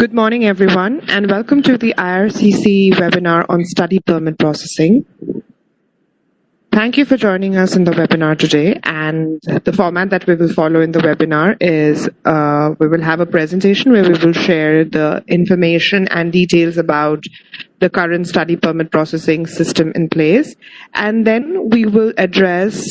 Good morning, everyone, and welcome to the IRCC webinar on study permit processing. Thank you for joining us in the webinar today. And the format that we will follow in the webinar is we will have a presentation where we will share the information and details about the current study permit processing system in place. And then we will address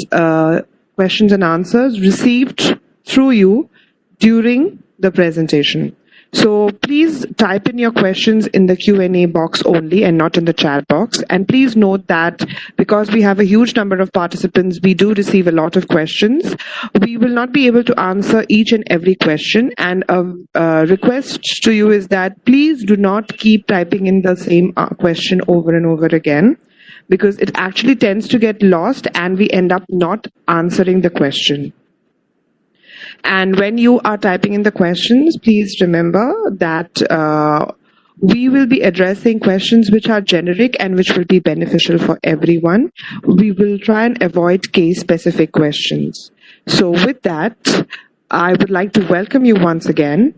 questions and answers received through you during the presentation. So please type in your questions in the Q&A box only and not in the chat box. And please note that because we have a huge number of participants, we do receive a lot of questions. We will not be able to answer each and every question. And a request to you is that please do not keep typing in the same question over and over again, because it actually tends to get lost and we end up not answering the question. And when you are typing in the questions, please remember that we will be addressing questions which are generic and which will be beneficial for everyone. We will try and avoid case-specific questions. So with that, I would like to welcome you once again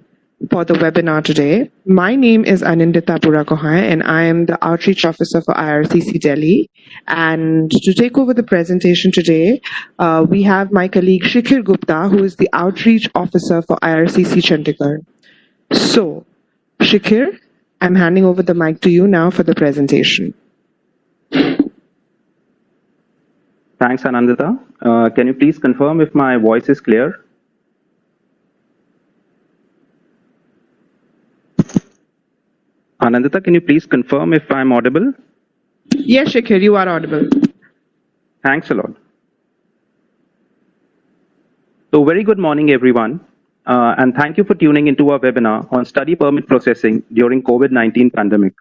for the webinar today. My name is Anindita Purakohai and I am the Outreach Officer for IRCC Delhi. And to take over the presentation today, we have my colleague Shikhir Gupta, who is the Outreach Officer for IRCC Chandigarh. So, Shikhir, I'm handing over the mic to you now for the presentation. Thanks, Anindita. Can you please confirm if my voice is clear? Anindita, can you please confirm if I'm audible? Yes, Shikhir, you are audible. Thanks a lot. So very good morning, everyone. And thank you for tuning into our webinar on study permit processing during COVID-19 pandemic.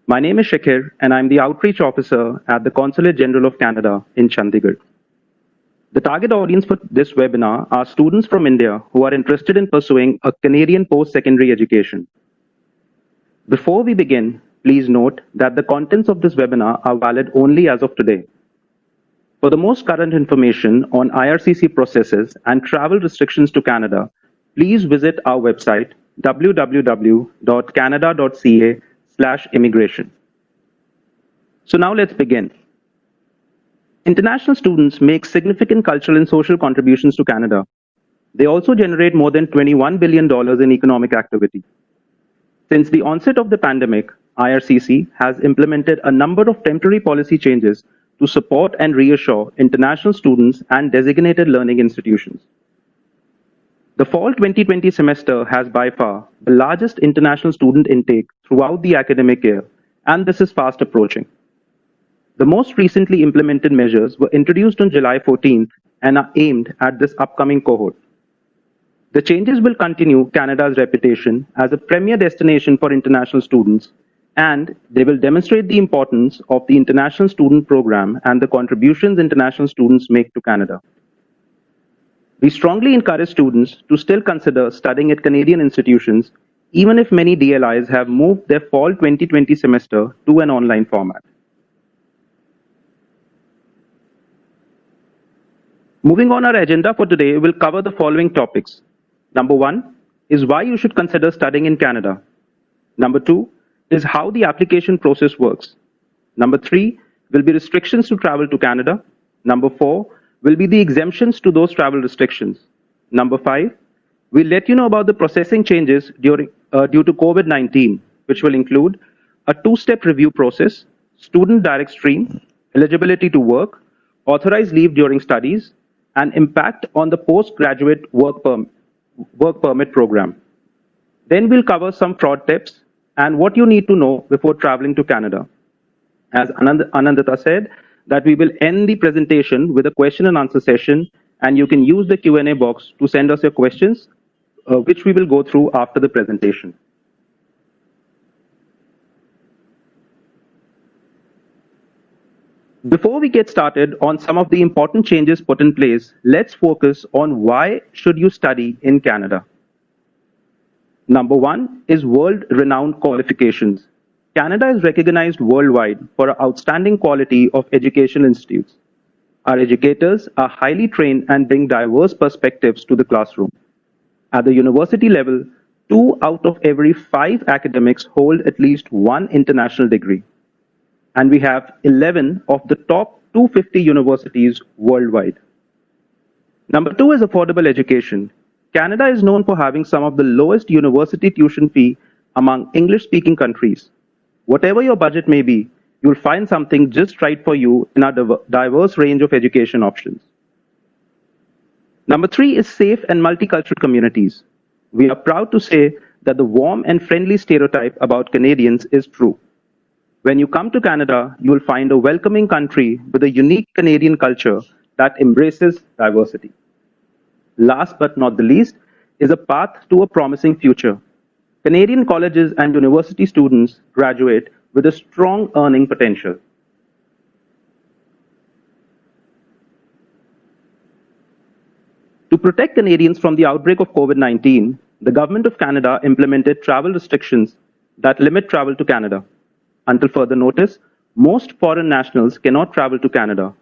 My name is Shikhir, and I'm the Outreach Officer at the Consulate General of Canada in Chandigarh. The target audience for this webinar are students from India who are interested in pursuing a Canadian post-secondary education. Before we begin, please note that the contents of this webinar are valid only as of today. For the most current information on IRCC processes and travel restrictions to Canada, please visit our website www.canada.ca/immigration. So now let's begin. International students make significant cultural and social contributions to Canada. They also generate more than $21 billion in economic activity. Since the onset of the pandemic, IRCC has implemented a number of temporary policy changes to support and reassure international students and designated learning institutions. The fall 2020 semester has by far the largest international student intake throughout the academic year, and this is fast approaching. The most recently implemented measures were introduced on July 14th and are aimed at this upcoming cohort. The changes will continue Canada's reputation as a premier destination for international students, and they will demonstrate the importance of the International Student Program and the contributions international students make to Canada. We strongly encourage students to still consider studying at Canadian institutions, even if many DLIs have moved their fall 2020 semester to an online format. Moving on our agenda for today, we'll cover the following topics. Number 1 is why you should consider studying in Canada. Number 2 is how the application process works. Number 3 will be restrictions to travel to Canada. Number 4 will be the exemptions to those travel restrictions. Number 5, we'll let you know about the processing changes due to COVID-19, which will include a 2-step review process, student direct stream, eligibility to work, authorized leave during studies, and impact on the postgraduate work permit program. Then we'll cover some fraud tips and what you need to know before traveling to Canada. As Anindita said, that we will end the presentation with a question and answer session, and you can use the Q&A box to send us your questions, which we will go through after the presentation. Before we get started on some of the important changes put in place, let's focus on why should you study in Canada. Number 1 is world-renowned qualifications. Canada is recognized worldwide for our outstanding quality of education institutes. Our educators are highly trained and bring diverse perspectives to the classroom. At the university level, 2 out of every 5 academics hold at least one international degree. And we have 11 of the top 250 universities worldwide. Number 2 is affordable education. Canada is known for having some of the lowest university tuition fee among English-speaking countries. Whatever your budget may be, you'll find something just right for you in our diverse range of education options. Number 3 is safe and multicultural communities. We are proud to say that the warm and friendly stereotype about Canadians is true. When you come to Canada, you will find a welcoming country with a unique Canadian culture that embraces diversity. Last but not the least is a path to a promising future. Canadian colleges and university students graduate with a strong earning potential. To protect Canadians from the outbreak of COVID-19, the Government of Canada implemented travel restrictions that limit travel to Canada. Until further notice, most foreign nationals cannot travel to Canada,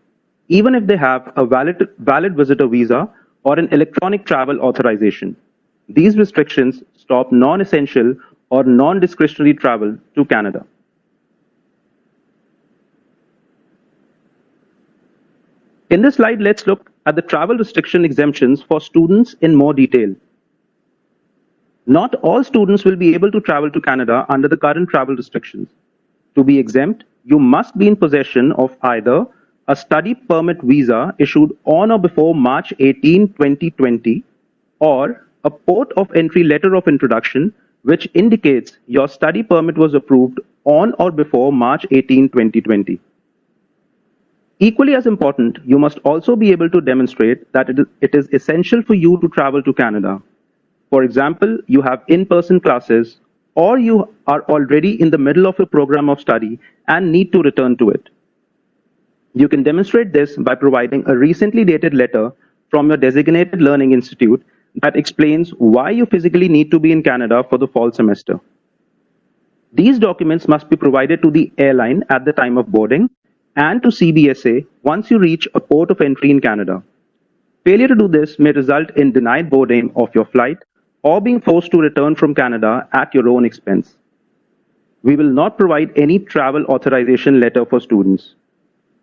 even if they have a valid visitor visa or an electronic travel authorization. These restrictions stop non-essential or non-discretionary travel to Canada. In this slide, let's look at the travel restriction exemptions for students in more detail. Not all students will be able to travel to Canada under the current travel restrictions. To be exempt, you must be in possession of either a study permit visa issued on or before March 18, 2020, or a port of entry letter of introduction which indicates your study permit was approved on or before March 18, 2020. Equally as important, you must also be able to demonstrate that it is essential for you to travel to Canada. For example, you have in-person classes, or you are already in the middle of a program of study and need to return to it. You can demonstrate this by providing a recently dated letter from your designated learning institute that explains why you physically need to be in Canada for the fall semester. These documents must be provided to the airline at the time of boarding and to CBSA once you reach a port of entry in Canada. Failure to do this may result in denied boarding of your flight or being forced to return from Canada at your own expense. We will not provide any travel authorization letter for students.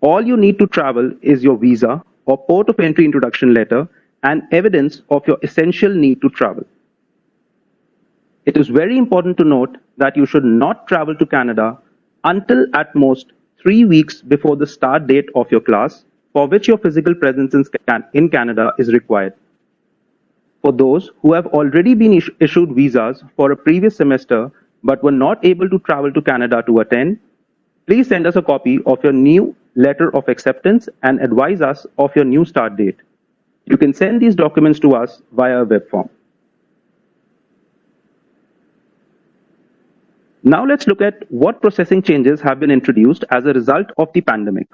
All you need to travel is your visa or port of entry introduction letter and evidence of your essential need to travel. It is very important to note that you should not travel to Canada until at most 3 weeks before the start date of your class, for which your physical presence in Canada is required. For those who have already been issued visas for a previous semester but were not able to travel to Canada to attend, please send us a copy of your new letter of acceptance and advise us of your new start date. You can send these documents to us via a web form. Now let's look at what processing changes have been introduced as a result of the pandemic.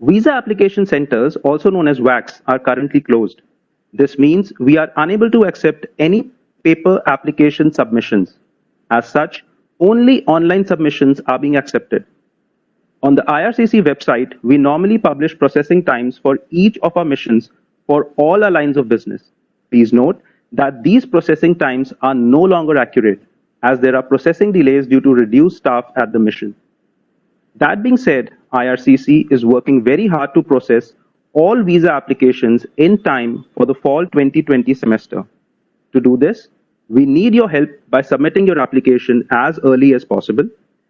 Visa application centers, also known as VACs, are currently closed. This means we are unable to accept any paper application submissions. As such, only online submissions are being accepted. On the IRCC website, we normally publish processing times for each of our missions for all our lines of business. Please note that these processing times are no longer accurate, as there are processing delays due to reduced staff at the mission. That being said, IRCC is working very hard to process all visa applications in time for the fall 2020 semester. To do this, we need your help by submitting your application as early as possible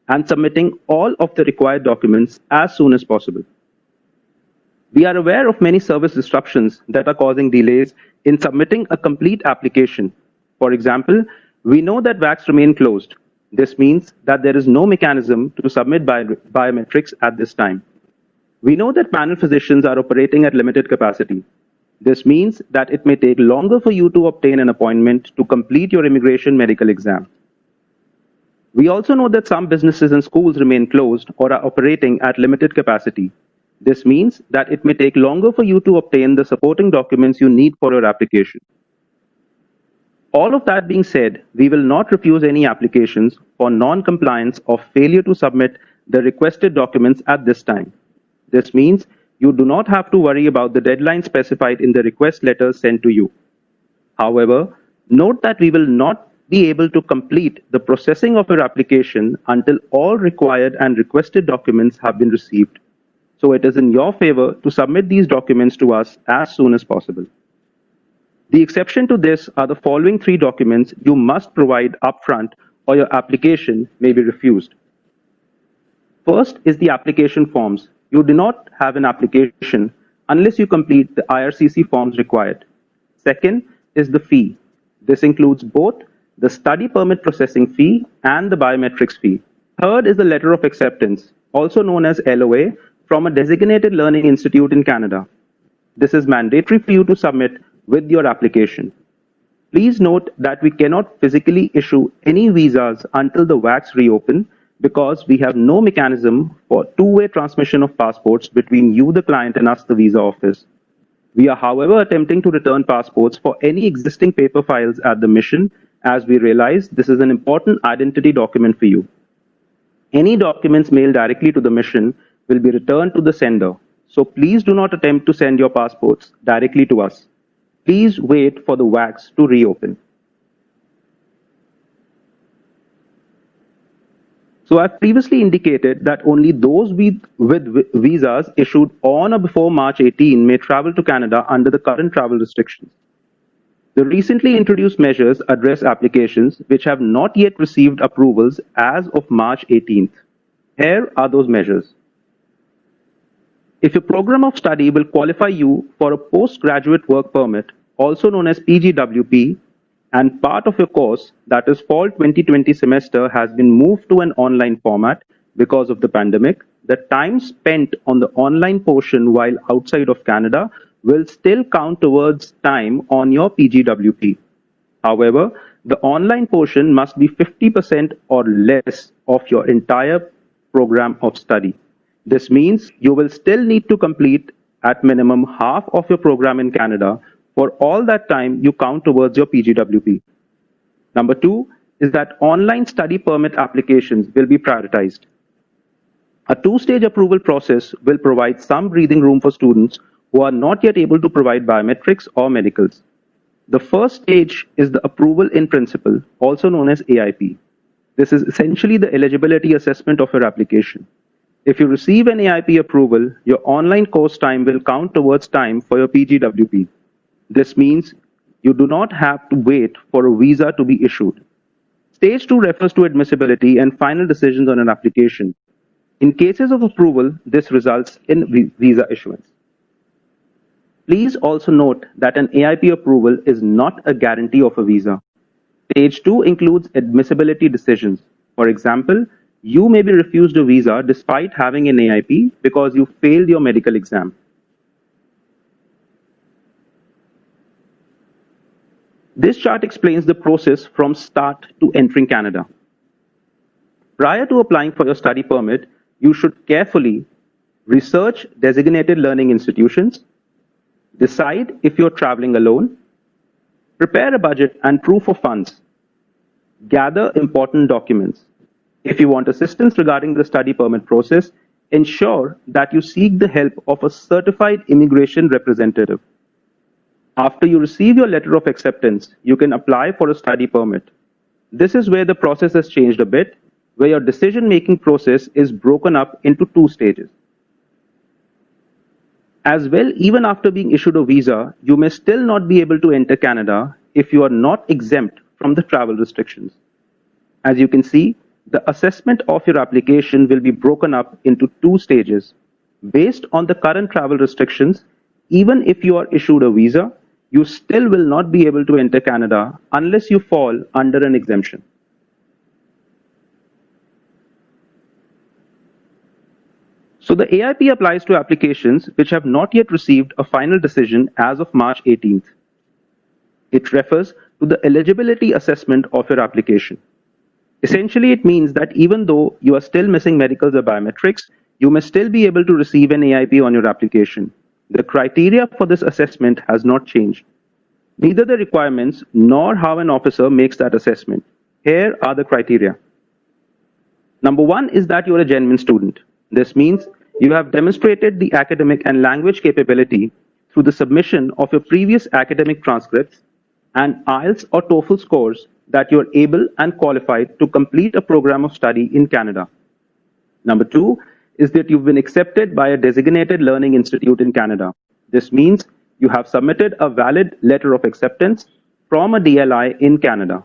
and submitting all of the required documents as soon as possible. We are aware of many service disruptions that are causing delays in submitting a complete application. For example, we know that VACs remain closed. This means that there is no mechanism to submit biometrics at this time. We know that panel physicians are operating at limited capacity. This means that it may take longer for you to obtain an appointment to complete your immigration medical exam. We also know that some businesses and schools remain closed or are operating at limited capacity. This means that it may take longer for you to obtain the supporting documents you need for your application. All of that being said, we will not refuse any applications for non-compliance or failure to submit the requested documents at this time. This means you do not have to worry about the deadline specified in the request letter sent to you. However, Note that we will not be able to complete the processing of your application until all required and requested documents have been received. So it is in your favor to submit these documents to us as soon as possible. The exception to this are the following 3 documents you must provide upfront or your application may be refused. First is the application forms. You do not have an application unless you complete the IRCC forms required. Second is the fee. This includes both the study permit processing fee and the biometrics fee. Third is the letter of acceptance, also known as LOA, from a designated learning institute in Canada. This is mandatory for you to submit with your application. Please note that we cannot physically issue any visas until the WACs reopen because we have no mechanism for two-way transmission of passports between you, the client, and us, the visa office. We are, however, attempting to return passports for any existing paper files at the mission, as we realize this is an important identity document for you. Any documents mailed directly to the mission will be returned to the sender, so please do not attempt to send your passports directly to us. Please wait for the WACs to reopen. So I've previously indicated that only those with visas issued on or before March 18 may travel to Canada under the current travel restrictions. The recently introduced measures address applications which have not yet received approvals as of March 18th. Here are those measures. If your program of study will qualify you for a postgraduate work permit, also known as PGWP, and part of your course, that is fall 2020 semester, has been moved to an online format because of the pandemic, the time spent on the online portion while outside of Canada will still count towards time on your PGWP. However, the online portion must be 50% or less of your entire program of study. This means you will still need to complete at minimum half of your program in Canada for all that time you count towards your PGWP. Number 2 is that online study permit applications will be prioritized. A 2-stage approval process will provide some breathing room for students who are not yet able to provide biometrics or medicals. The first stage is the approval in principle, also known as AIP. This is essentially the eligibility assessment of your application. If you receive an AIP approval, your online course time will count towards time for your PGWP. This means you do not have to wait for a visa to be issued. Stage 2 refers to admissibility and final decisions on an application. In cases of approval, this results in visa issuance. Please also note that an AIP approval is not a guarantee of a visa. Stage 2 includes admissibility decisions. For example, you may be refused a visa despite having an AIP because you failed your medical exam. This chart explains the process from start to entering Canada. Prior to applying for your study permit, you should carefully research designated learning institutions, decide if you're traveling alone, prepare a budget and proof of funds, gather important documents. If you want assistance regarding the study permit process, ensure that you seek the help of a certified immigration representative. After you receive your letter of acceptance, you can apply for a study permit. This is where the process has changed a bit, where your decision-making process is broken up into 2 stages. As well, even after being issued a visa, you may still not be able to enter Canada if you are not exempt from the travel restrictions. As you can see, the assessment of your application will be broken up into 2 stages. Based on the current travel restrictions, even if you are issued a visa, you still will not be able to enter Canada unless you fall under an exemption. So the AIP applies to applications which have not yet received a final decision as of March 18th. It refers to the eligibility assessment of your application. Essentially, it means that even though you are still missing medicals or biometrics, you may still be able to receive an AIP on your application. The criteria for this assessment has not changed. Neither the requirements nor how an officer makes that assessment. Here are the criteria. Number 1 is that you are a genuine student. This means you have demonstrated the academic and language capability through the submission of your previous academic transcripts and IELTS or TOEFL scores that you are able and qualified to complete a program of study in Canada. Number 2 is that you've been accepted by a designated learning institute in Canada. This means you have submitted a valid letter of acceptance from a DLI in Canada.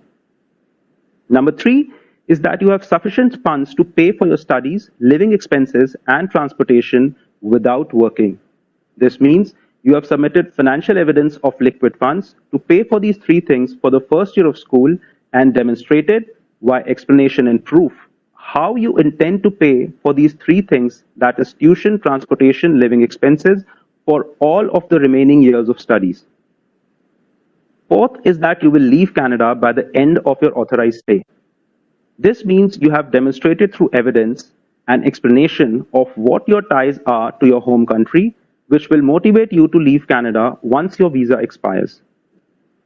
Number 3 is that you have sufficient funds to pay for your studies, living expenses, and transportation without working. This means you have submitted financial evidence of liquid funds to pay for these 3 things for the first year of school and demonstrated by explanation and proof how you intend to pay for these 3 things, that is tuition, transportation, living expenses, for all of the remaining years of studies. Fourth is that you will leave Canada by the end of your authorized stay. This means you have demonstrated through evidence and explanation of what your ties are to your home country, which will motivate you to leave Canada once your visa expires.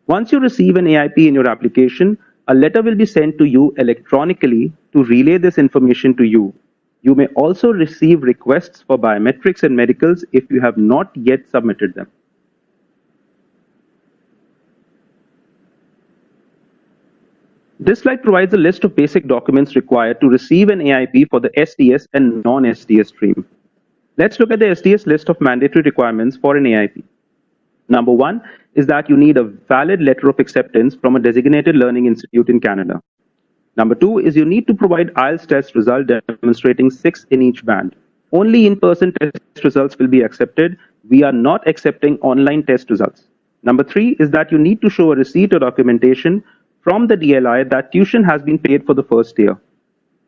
Once you receive an AIP in your application, a letter will be sent to you electronically to relay this information to you. You may also receive requests for biometrics and medicals if you have not yet submitted them. This slide provides a list of basic documents required to receive an AIP for the SDS and non-SDS stream. Let's look at the SDS list of mandatory requirements for an AIP. Number 1 is that you need a valid letter of acceptance from a designated learning institute in Canada. Number 2 is you need to provide IELTS test result demonstrating 6 in each band. Only in-person test results will be accepted. We are not accepting online test results. Number 3 is that you need to show a receipt or documentation from the DLI that tuition has been paid for the first year.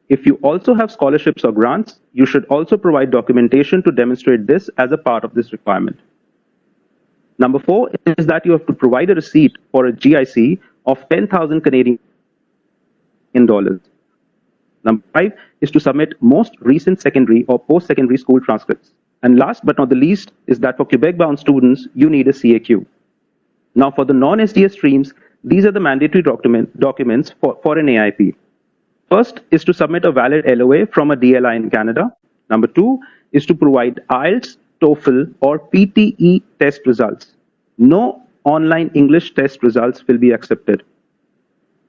If you also have scholarships or grants, you should also provide documentation to demonstrate this as a part of this requirement. Number 4 is that you have to provide a receipt for a GIC of 10,000 Canadian dollars. Number 5 is to submit most recent secondary or post-secondary school transcripts. And last but not the least is that for Quebec-bound students, you need a CAQ. Now for the non-SDS streams, these are the mandatory documents for an AIP. First is to submit a valid LOA from a DLI in Canada. Number 2 is to provide IELTS, TOEFL, or PTE test results. No online English test results will be accepted.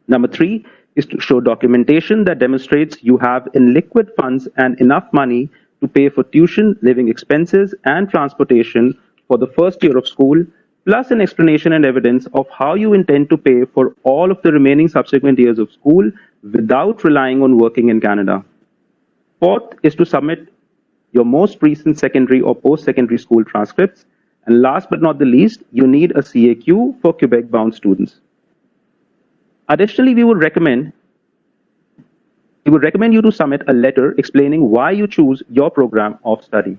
Number 3 is to show documentation that demonstrates you have in liquid funds and enough money to pay for tuition, living expenses, and transportation for the first year of school, plus an explanation and evidence of how you intend to pay for all of the remaining subsequent years of school without relying on working in Canada. Fourth is to submit your most recent secondary or post-secondary school transcripts. And last but not the least, you need a CAQ for Quebec-bound students. Additionally, we would recommend you to submit a letter explaining why you choose your program of study.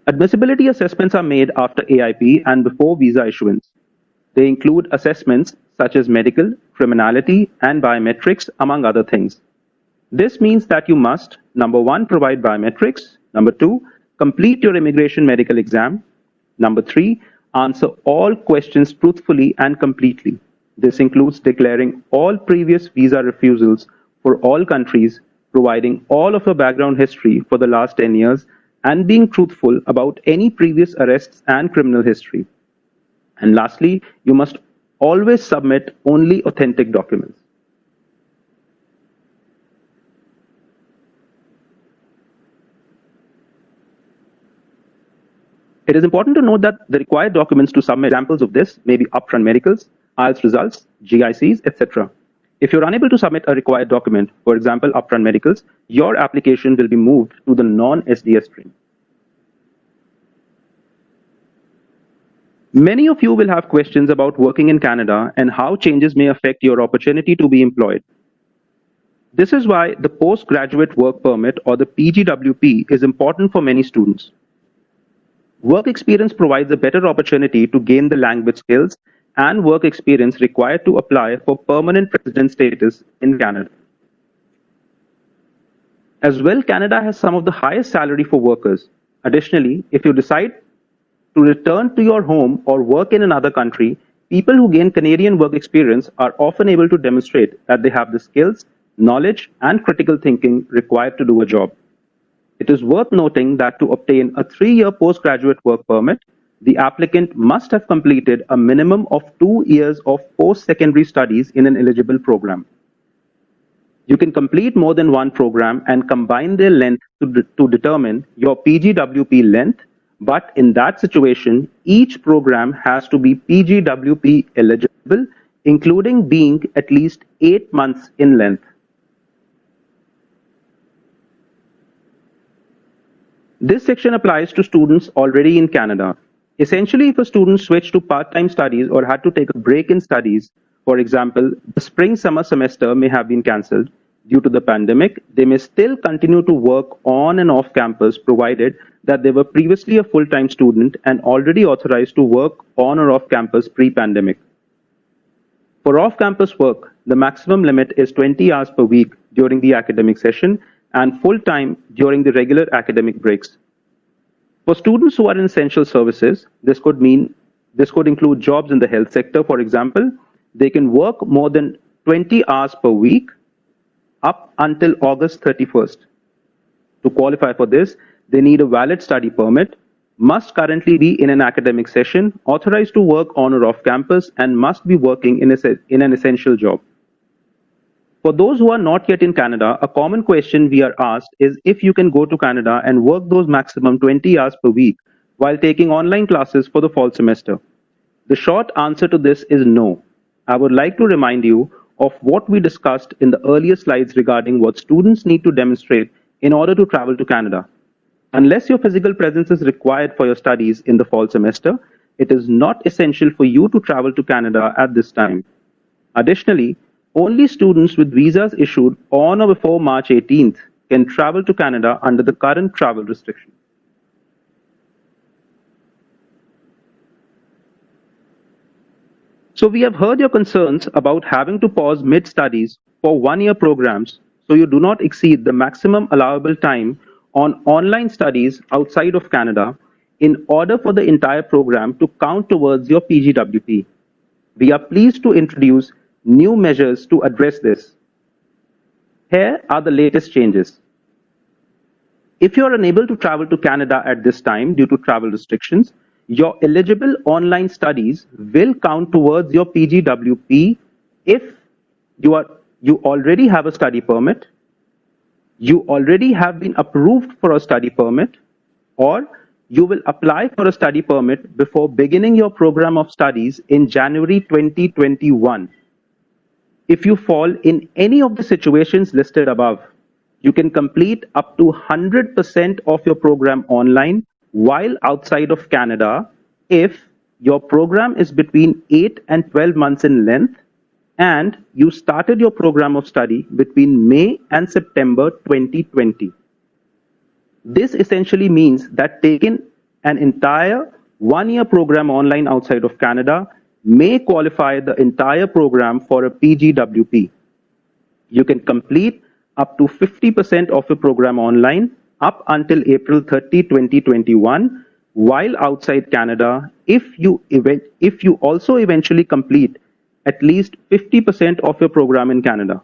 Admissibility assessments are made after AIP and before visa issuance. They include assessments such as medical, criminality, and biometrics, among other things. This means that you must, number 1, provide biometrics, number 2, complete your immigration medical exam, number 3, answer all questions truthfully and completely. This includes declaring all previous visa refusals for all countries, providing all of your background history for the last 10 years, and being truthful about any previous arrests and criminal history. And lastly, you must always submit only authentic documents. It is important to note that the required documents to submit examples of this may be upfront medicals, IELTS results, GICs, etc. If you're unable to submit a required document, for example, upfront medicals, your application will be moved to the non-SDS stream. Many of you will have questions about working in Canada and how changes may affect your opportunity to be employed. This is why the postgraduate work permit, or the PGWP, is important for many students. Work experience provides a better opportunity to gain the language skills and work experience required to apply for permanent resident status in Canada. As well, Canada has some of the highest salary for workers. Additionally, if you decide to return to your home or work in another country, people who gain Canadian work experience are often able to demonstrate that they have the skills, knowledge, and critical thinking required to do a job. It is worth noting that to obtain a 3-year postgraduate work permit, the applicant must have completed a minimum of 2 years of post-secondary studies in an eligible program. You can complete more than one program and combine their length to determine your PGWP length, but in that situation, each program has to be PGWP eligible, including being at least 8 months in length. This section applies to students already in Canada. Essentially, if a student switched to part-time studies or had to take a break in studies, for example, the spring-summer semester may have been cancelled due to the pandemic, they may still continue to work on and off campus provided that they were previously a full-time student and already authorized to work on or off campus pre-pandemic. For off-campus work, the maximum limit is 20 hours per week during the academic session and full-time during the regular academic breaks. For students who are in essential services, this could include jobs in the health sector, for example. They can work more than 20 hours per week up until August 31st. To qualify for this, they need a valid study permit, must currently be in an academic session, authorized to work on or off campus, and must be working in an essential job. For those who are not yet in Canada, a common question we are asked is if you can go to Canada and work those maximum 20 hours per week while taking online classes for the fall semester. The short answer to this is no. I would like to remind you of what we discussed in the earlier slides regarding what students need to demonstrate in order to travel to Canada. Unless your physical presence is required for your studies in the fall semester, it is not essential for you to travel to Canada at this time. Additionally, only students with visas issued on or before March 18th can travel to Canada under the current travel restriction. So we have heard your concerns about having to pause mid-studies for one-year programs so you do not exceed the maximum allowable time on online studies outside of Canada in order for the entire program to count towards your PGWP. We are pleased to introduce new measures to address this. Here are the latest changes. If you are unable to travel to Canada at this time due to travel restrictions, your eligible online studies will count towards your PGWP if you already have a study permit, you already have been approved for a study permit, or you will apply for a study permit before beginning your program of studies in January 2021. If you fall in any of the situations listed above, you can complete up to 100% of your program online while outside of Canada if your program is between 8 and 12 months in length and you started your program of study between May and September 2020. This essentially means that taking an entire one-year program online outside of Canada may qualify the entire program for a PGWP. You can complete up to 50% of your program online up until April 30, 2021, while outside Canada if you also eventually complete at least 50% of your program in Canada.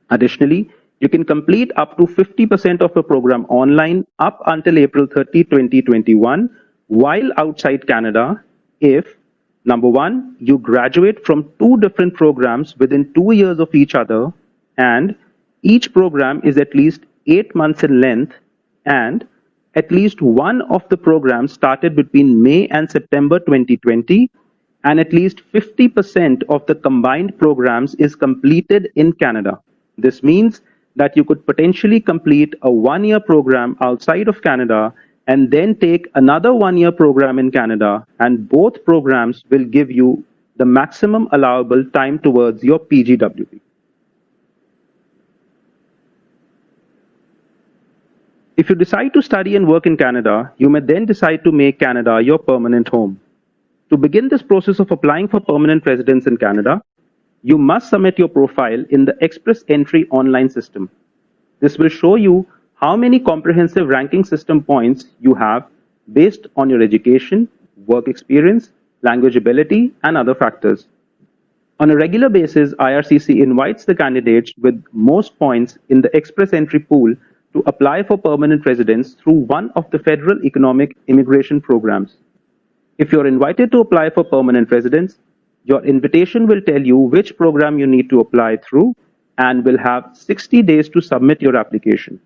Additionally, you can complete up to 50% of your program online up until April 30, 2021, while outside Canada if number one, you graduate from 2 different programs within 2 years of each other, and each program is at least 8 months in length, and at least one of the programs started between May and September 2020, and at least 50% of the combined programs is completed in Canada. This means that you could potentially complete a one-year program outside of Canada and then take another one-year program in Canada, and both programs will give you the maximum allowable time towards your PGWP. If you decide to study and work in Canada, you may then decide to make Canada your permanent home. To begin this process of applying for permanent residence in Canada, you must submit your profile in the Express Entry online system. This will show you how many comprehensive ranking system points you have based on your education, work experience, language ability, and other factors. On a regular basis, IRCC invites the candidates with most points in the Express Entry pool to apply for permanent residence through one of the federal economic immigration programs. If you're invited to apply for permanent residence, your invitation will tell you which program you need to apply through and will have 60 days to submit your application.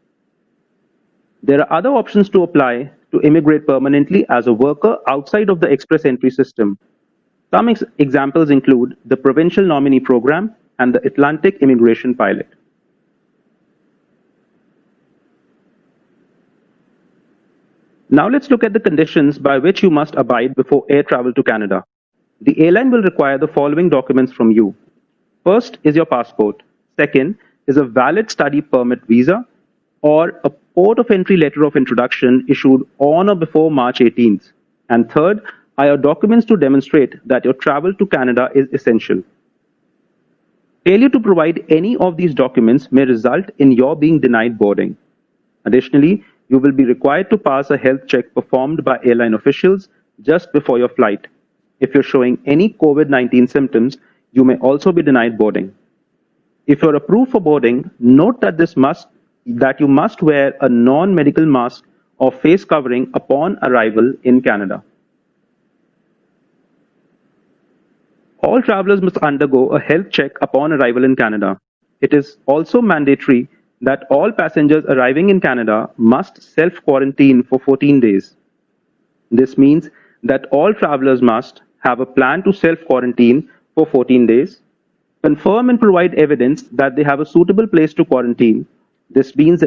There are other options to apply to immigrate permanently as a worker outside of the express entry system. Some examples include the Provincial Nominee Program and the Atlantic Immigration Pilot. Now let's look at the conditions by which you must abide before air travel to Canada. The airline will require the following documents from you. First is your passport. Second is a valid study permit visa or a port of entry letter of introduction issued on or before March 18th. And third are your documents to demonstrate that your travel to Canada is essential. Failure to provide any of these documents may result in your being denied boarding. Additionally, you will be required to pass a health check performed by airline officials just before your flight. If you're showing any COVID-19 symptoms, you may also be denied boarding. If you're approved for boarding, note that you must wear a non-medical mask or face covering upon arrival in Canada. All travelers must undergo a health check upon arrival in Canada. It is also mandatory that all passengers arriving in Canada must self-quarantine for 14 days. This means that all travelers must have a plan to self-quarantine for 14 days, confirm and provide evidence that they have a suitable place to quarantine. This means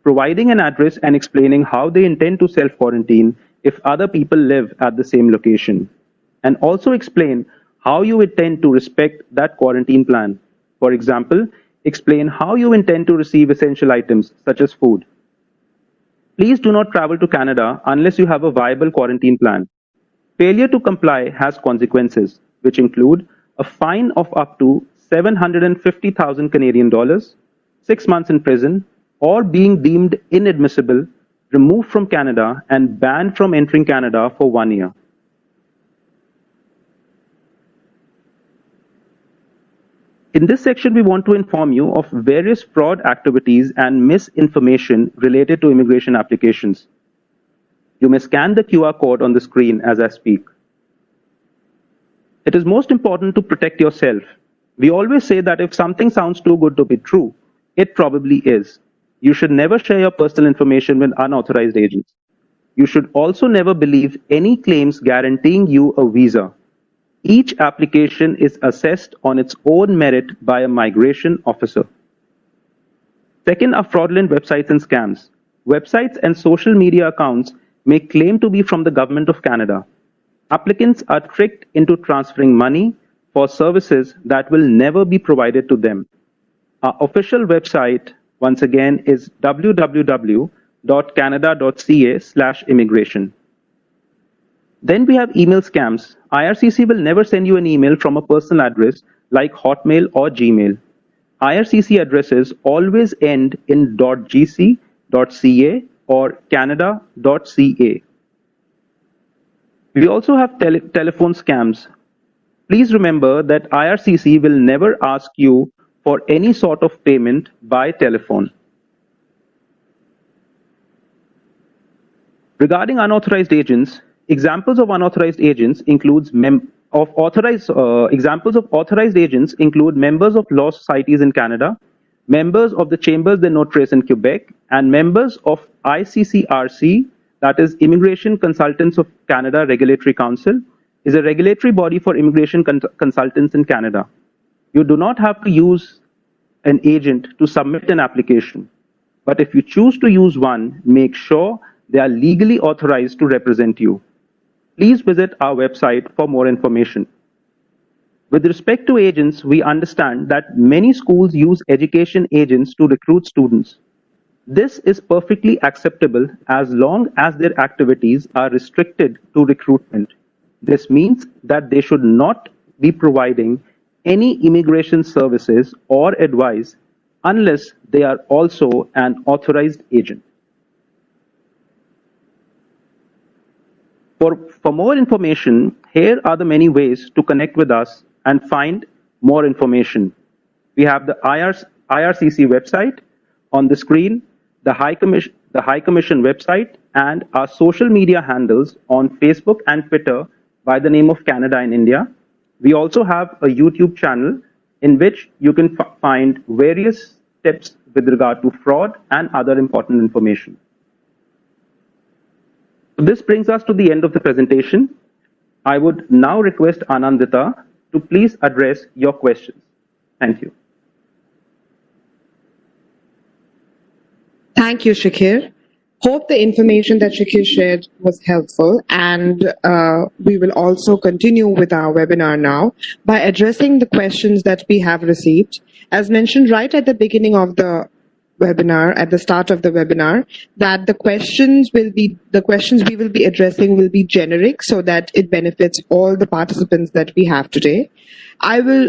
providing an address and explaining how they intend to self-quarantine if other people live at the same location, and also explain how you intend to respect that quarantine plan. For example, explain how you intend to receive essential items such as food. Please do not travel to Canada unless you have a viable quarantine plan. Failure to comply has consequences, which include a fine of up to 750,000 Canadian dollars, 6 months in prison, or being deemed inadmissible, removed from Canada, and banned from entering Canada for 1 year. In this section, we want to inform you of various fraud activities and misinformation related to immigration applications. You may scan the QR code on the screen as I speak. It is most important to protect yourself. We always say that if something sounds too good to be true, it probably is. You should never share your personal information with unauthorized agents. You should also never believe any claims guaranteeing you a visa. Each application is assessed on its own merit by a migration officer. Second are fraudulent websites and scams. Websites and social media accounts may claim to be from the Government of Canada. Applicants are tricked into transferring money for services that will never be provided to them. Our official website, once again, is www.canada.ca/immigration. Then we have email scams. IRCC will never send you an email from a personal address like Hotmail or Gmail. IRCC addresses always end in .gc, .ca, or canada.ca. We also have telephone scams. Please remember that IRCC will never ask you for any sort of payment by telephone. Regarding unauthorized agents, examples of unauthorized agents includes examples of authorized agents include members of law societies in Canada, members of the Chambers de Notaires in Quebec, and members of ICCRC, that is Immigration Consultants of Canada Regulatory Council, is a regulatory body for immigration consultants in Canada. You do not have to use an agent to submit an application, but if you choose to use one, make sure they are legally authorized to represent you. Please visit our website for more information. With respect to agents, we understand that many schools use education agents to recruit students. This is perfectly acceptable as long as their activities are restricted to recruitment. This means that they should not be providing any immigration services or advice unless they are also an authorized agent. For more information, here are the many ways to connect with us and find more information. We have the IRCC website on the screen, the High Commission website, and our social media handles on Facebook and Twitter by the name of Canada in India. We also have a YouTube channel in which you can find various tips with regard to fraud and other important information. This brings us to the end of the presentation. I would now request Anandita to please address your questions. Thank you. Thank you, Shakir. Hope the information that Shakir shared was helpful, and we will also continue with our webinar now by addressing the questions that we have received. As mentioned right at the beginning of the webinar, at the start of the webinar, that the questions we will be addressing will be generic so that it benefits all the participants that we have today. I will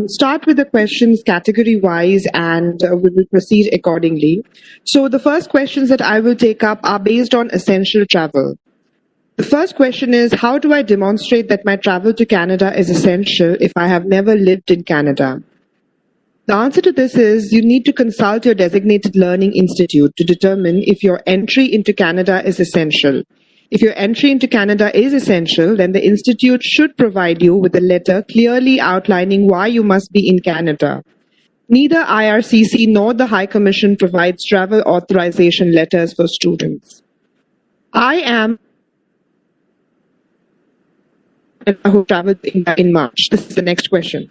start with the questions category-wise, and we will proceed accordingly. So the first questions that I will take up are based on essential travel. The first question is, how do I demonstrate that my travel to Canada is essential if I have never lived in Canada? The answer to this is you need to consult your designated learning institute to determine if your entry into Canada is essential. If your entry into Canada is essential, then the institute should provide you with a letter clearly outlining why you must be in Canada. Neither IRCC nor the High Commission provides travel authorization letters for students. I am who traveled in March. This is the next question.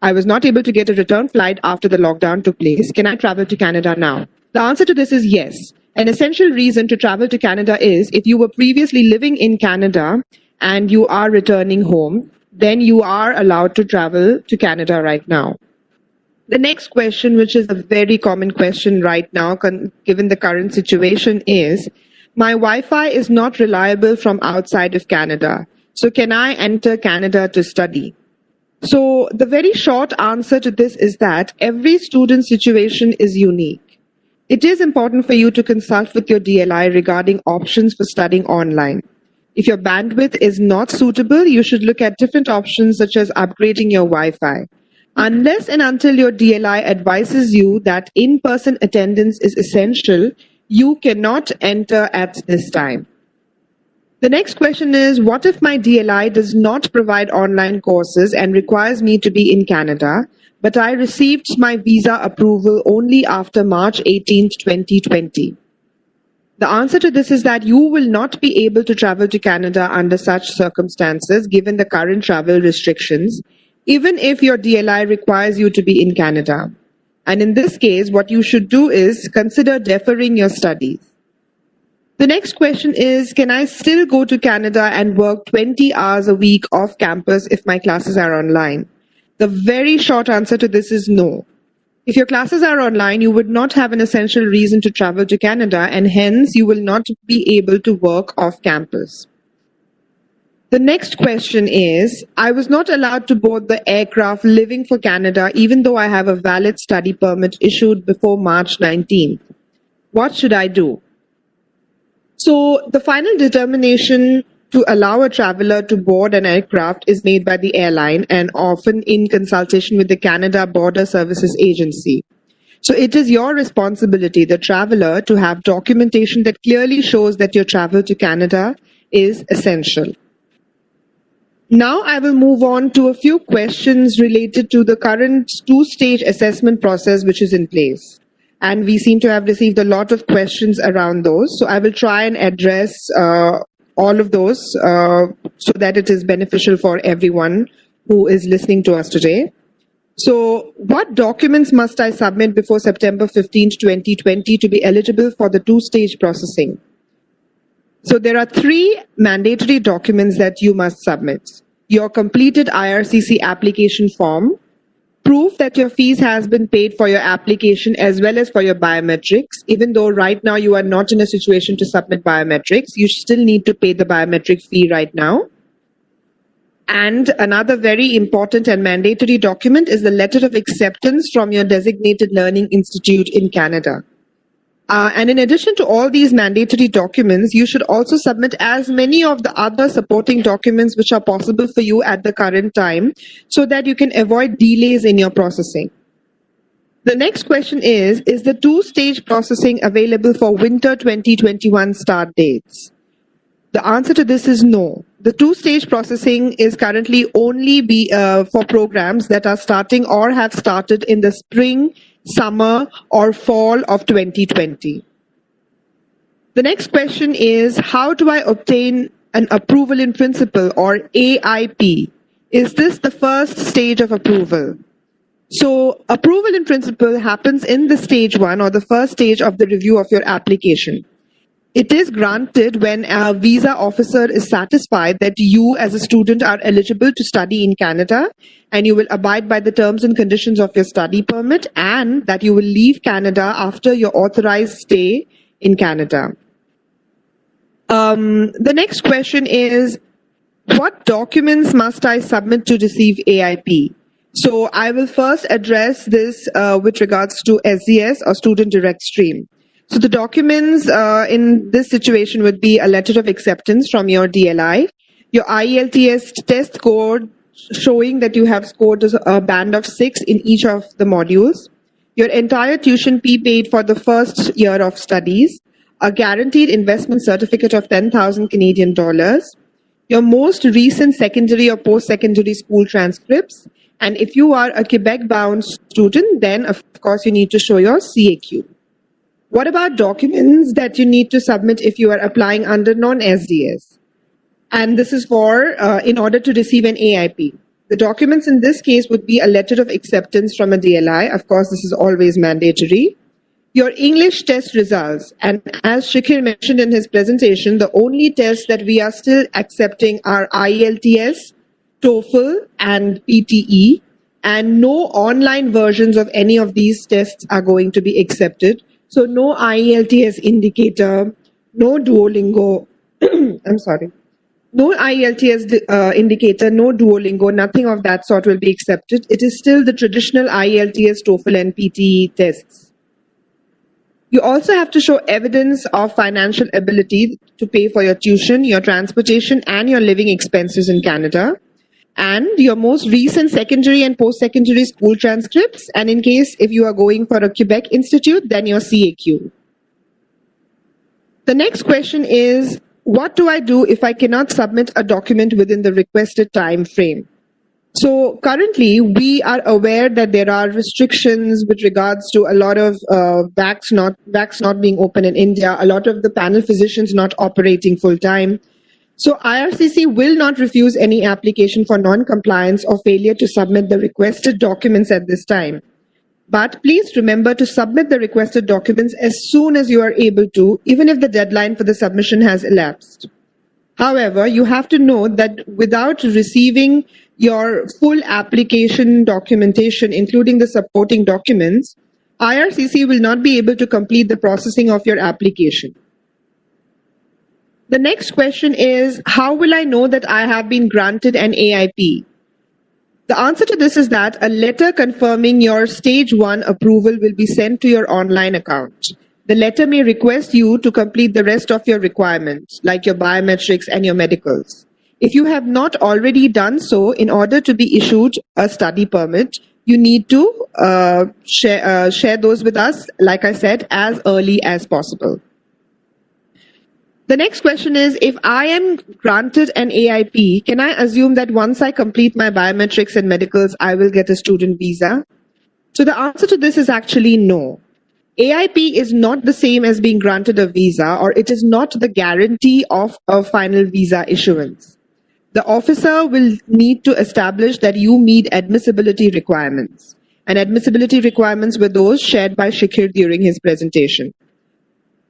I was not able to get a return flight after the lockdown took place. Can I travel to Canada now? The answer to this is yes. An essential reason to travel to Canada is if you were previously living in Canada and you are returning home, then you are allowed to travel to Canada right now. The next question, which is a very common question right now, given the current situation, is my Wi-Fi is not reliable from outside of Canada. So can I enter Canada to study? So the very short answer to this is that every student's situation is unique. It is important for you to consult with your DLI regarding options for studying online. If your bandwidth is not suitable, you should look at different options such as upgrading your Wi-Fi. Unless and until your DLI advises you that in-person attendance is essential, you cannot enter at this time. The next question is, what if my DLI does not provide online courses and requires me to be in Canada, but I received my visa approval only after March 18, 2020? The answer to this is that you will not be able to travel to Canada under such circumstances given the current travel restrictions, even if your DLI requires you to be in Canada. And in this case, what you should do is consider deferring your studies. The next question is, can I still go to Canada and work 20 hours a week off campus if my classes are online? The very short answer to this is no. If your classes are online, you would not have an essential reason to travel to Canada, and hence you will not be able to work off campus. The next question is, I was not allowed to board the aircraft leaving for Canada even though I have a valid study permit issued before March 19th. What should I do? So the final determination to allow a traveler to board an aircraft is made by the airline and often in consultation with the Canada Border Services Agency. So it is your responsibility, the traveler, to have documentation that clearly shows that your travel to Canada is essential. Now I will move on to a few questions related to the current two-stage assessment process which is in place. And we seem to have received a lot of questions around those. So I will try and address all of those so that it is beneficial for everyone who is listening to us today. So what documents must I submit before September 15, 2020 to be eligible for the two-stage processing? So there are 3 mandatory documents that you must submit. Your completed IRCC application form, proof that your fees has been paid for your application as well as for your biometrics. Even though right now you are not in a situation to submit biometrics, you still need to pay the biometric fee right now. And another very important and mandatory document is the letter of acceptance from your designated learning institute in Canada. And in addition to all these mandatory documents, you should also submit as many of the other supporting documents which are possible for you at the current time so that you can avoid delays in your processing. The next question is the two-stage processing available for winter 2021 start dates? The answer to this is no. The two-stage processing is currently only for programs that are starting or have started in the spring, summer, or fall of 2020. The next question is, how do I obtain an approval in principle, or AIP? Is this the first stage of approval? So approval in principle happens in the stage 1, or the first stage of the review of your application. It is granted when a visa officer is satisfied that you as a student are eligible to study in Canada and you will abide by the terms and conditions of your study permit, and that you will leave Canada after your authorized stay in Canada. The next question is, what documents must I submit to receive AIP? So I will first address this with regards to SDS, or Student Direct Stream. So the documents in this situation would be a letter of acceptance from your DLI, your IELTS test score showing that you have scored a band of 6 in each of the modules, your entire tuition fee paid for the first year of studies, a guaranteed investment certificate of 10,000 Canadian dollars, your most recent secondary or post-secondary school transcripts, and if you are a Quebec-bound student, then of course you need to show your CAQ. What about documents that you need to submit if you are applying under non-SDS? And this is for in order to receive an AIP. The documents in this case would be a letter of acceptance from a DLI. Of course, this is always mandatory. Your English test results. And as Shikhir mentioned in his presentation, the only tests that we are still accepting are IELTS, TOEFL, and PTE. And no online versions of any of these tests are going to be accepted. So no IELTS indicator, no Duolingo, I'm sorry, no IELTS indicator, no Duolingo, nothing of that sort will be accepted. It is still the traditional IELTS, TOEFL, and PTE tests. You also have to show evidence of financial ability to pay for your tuition, your transportation, and your living expenses in Canada, and your most recent secondary and post-secondary school transcripts, and in case if you are going for a Quebec institute, then your CAQ. The next question is, what do I do if I cannot submit a document within the requested time frame? So currently, we are aware that there are restrictions with regards to a lot of VACs not being open in India, a lot of the panel physicians not operating full-time. So IRCC will not refuse any application for non-compliance or failure to submit the requested documents at this time. But please remember to submit the requested documents as soon as you are able to, even if the deadline for the submission has elapsed. However, you have to know that without receiving your full application documentation, including the supporting documents, IRCC will not be able to complete the processing of your application. The next question is, how will I know that I have been granted an AIP? The answer to this is that a letter confirming your stage 1 approval will be sent to your online account. The letter may request you to complete the rest of your requirements, like your biometrics and your medicals. If you have not already done so, in order to be issued a study permit, you need to share those with us, like I said, as early as possible. The next question is, if I am granted an AIP, can I assume that once I complete my biometrics and medicals, I will get a student visa? So the answer to this is actually no. AIP is not the same as being granted a visa, or it is not the guarantee of a final visa issuance. The officer will need to establish that you meet admissibility requirements. And admissibility requirements were those shared by Shikhir during his presentation.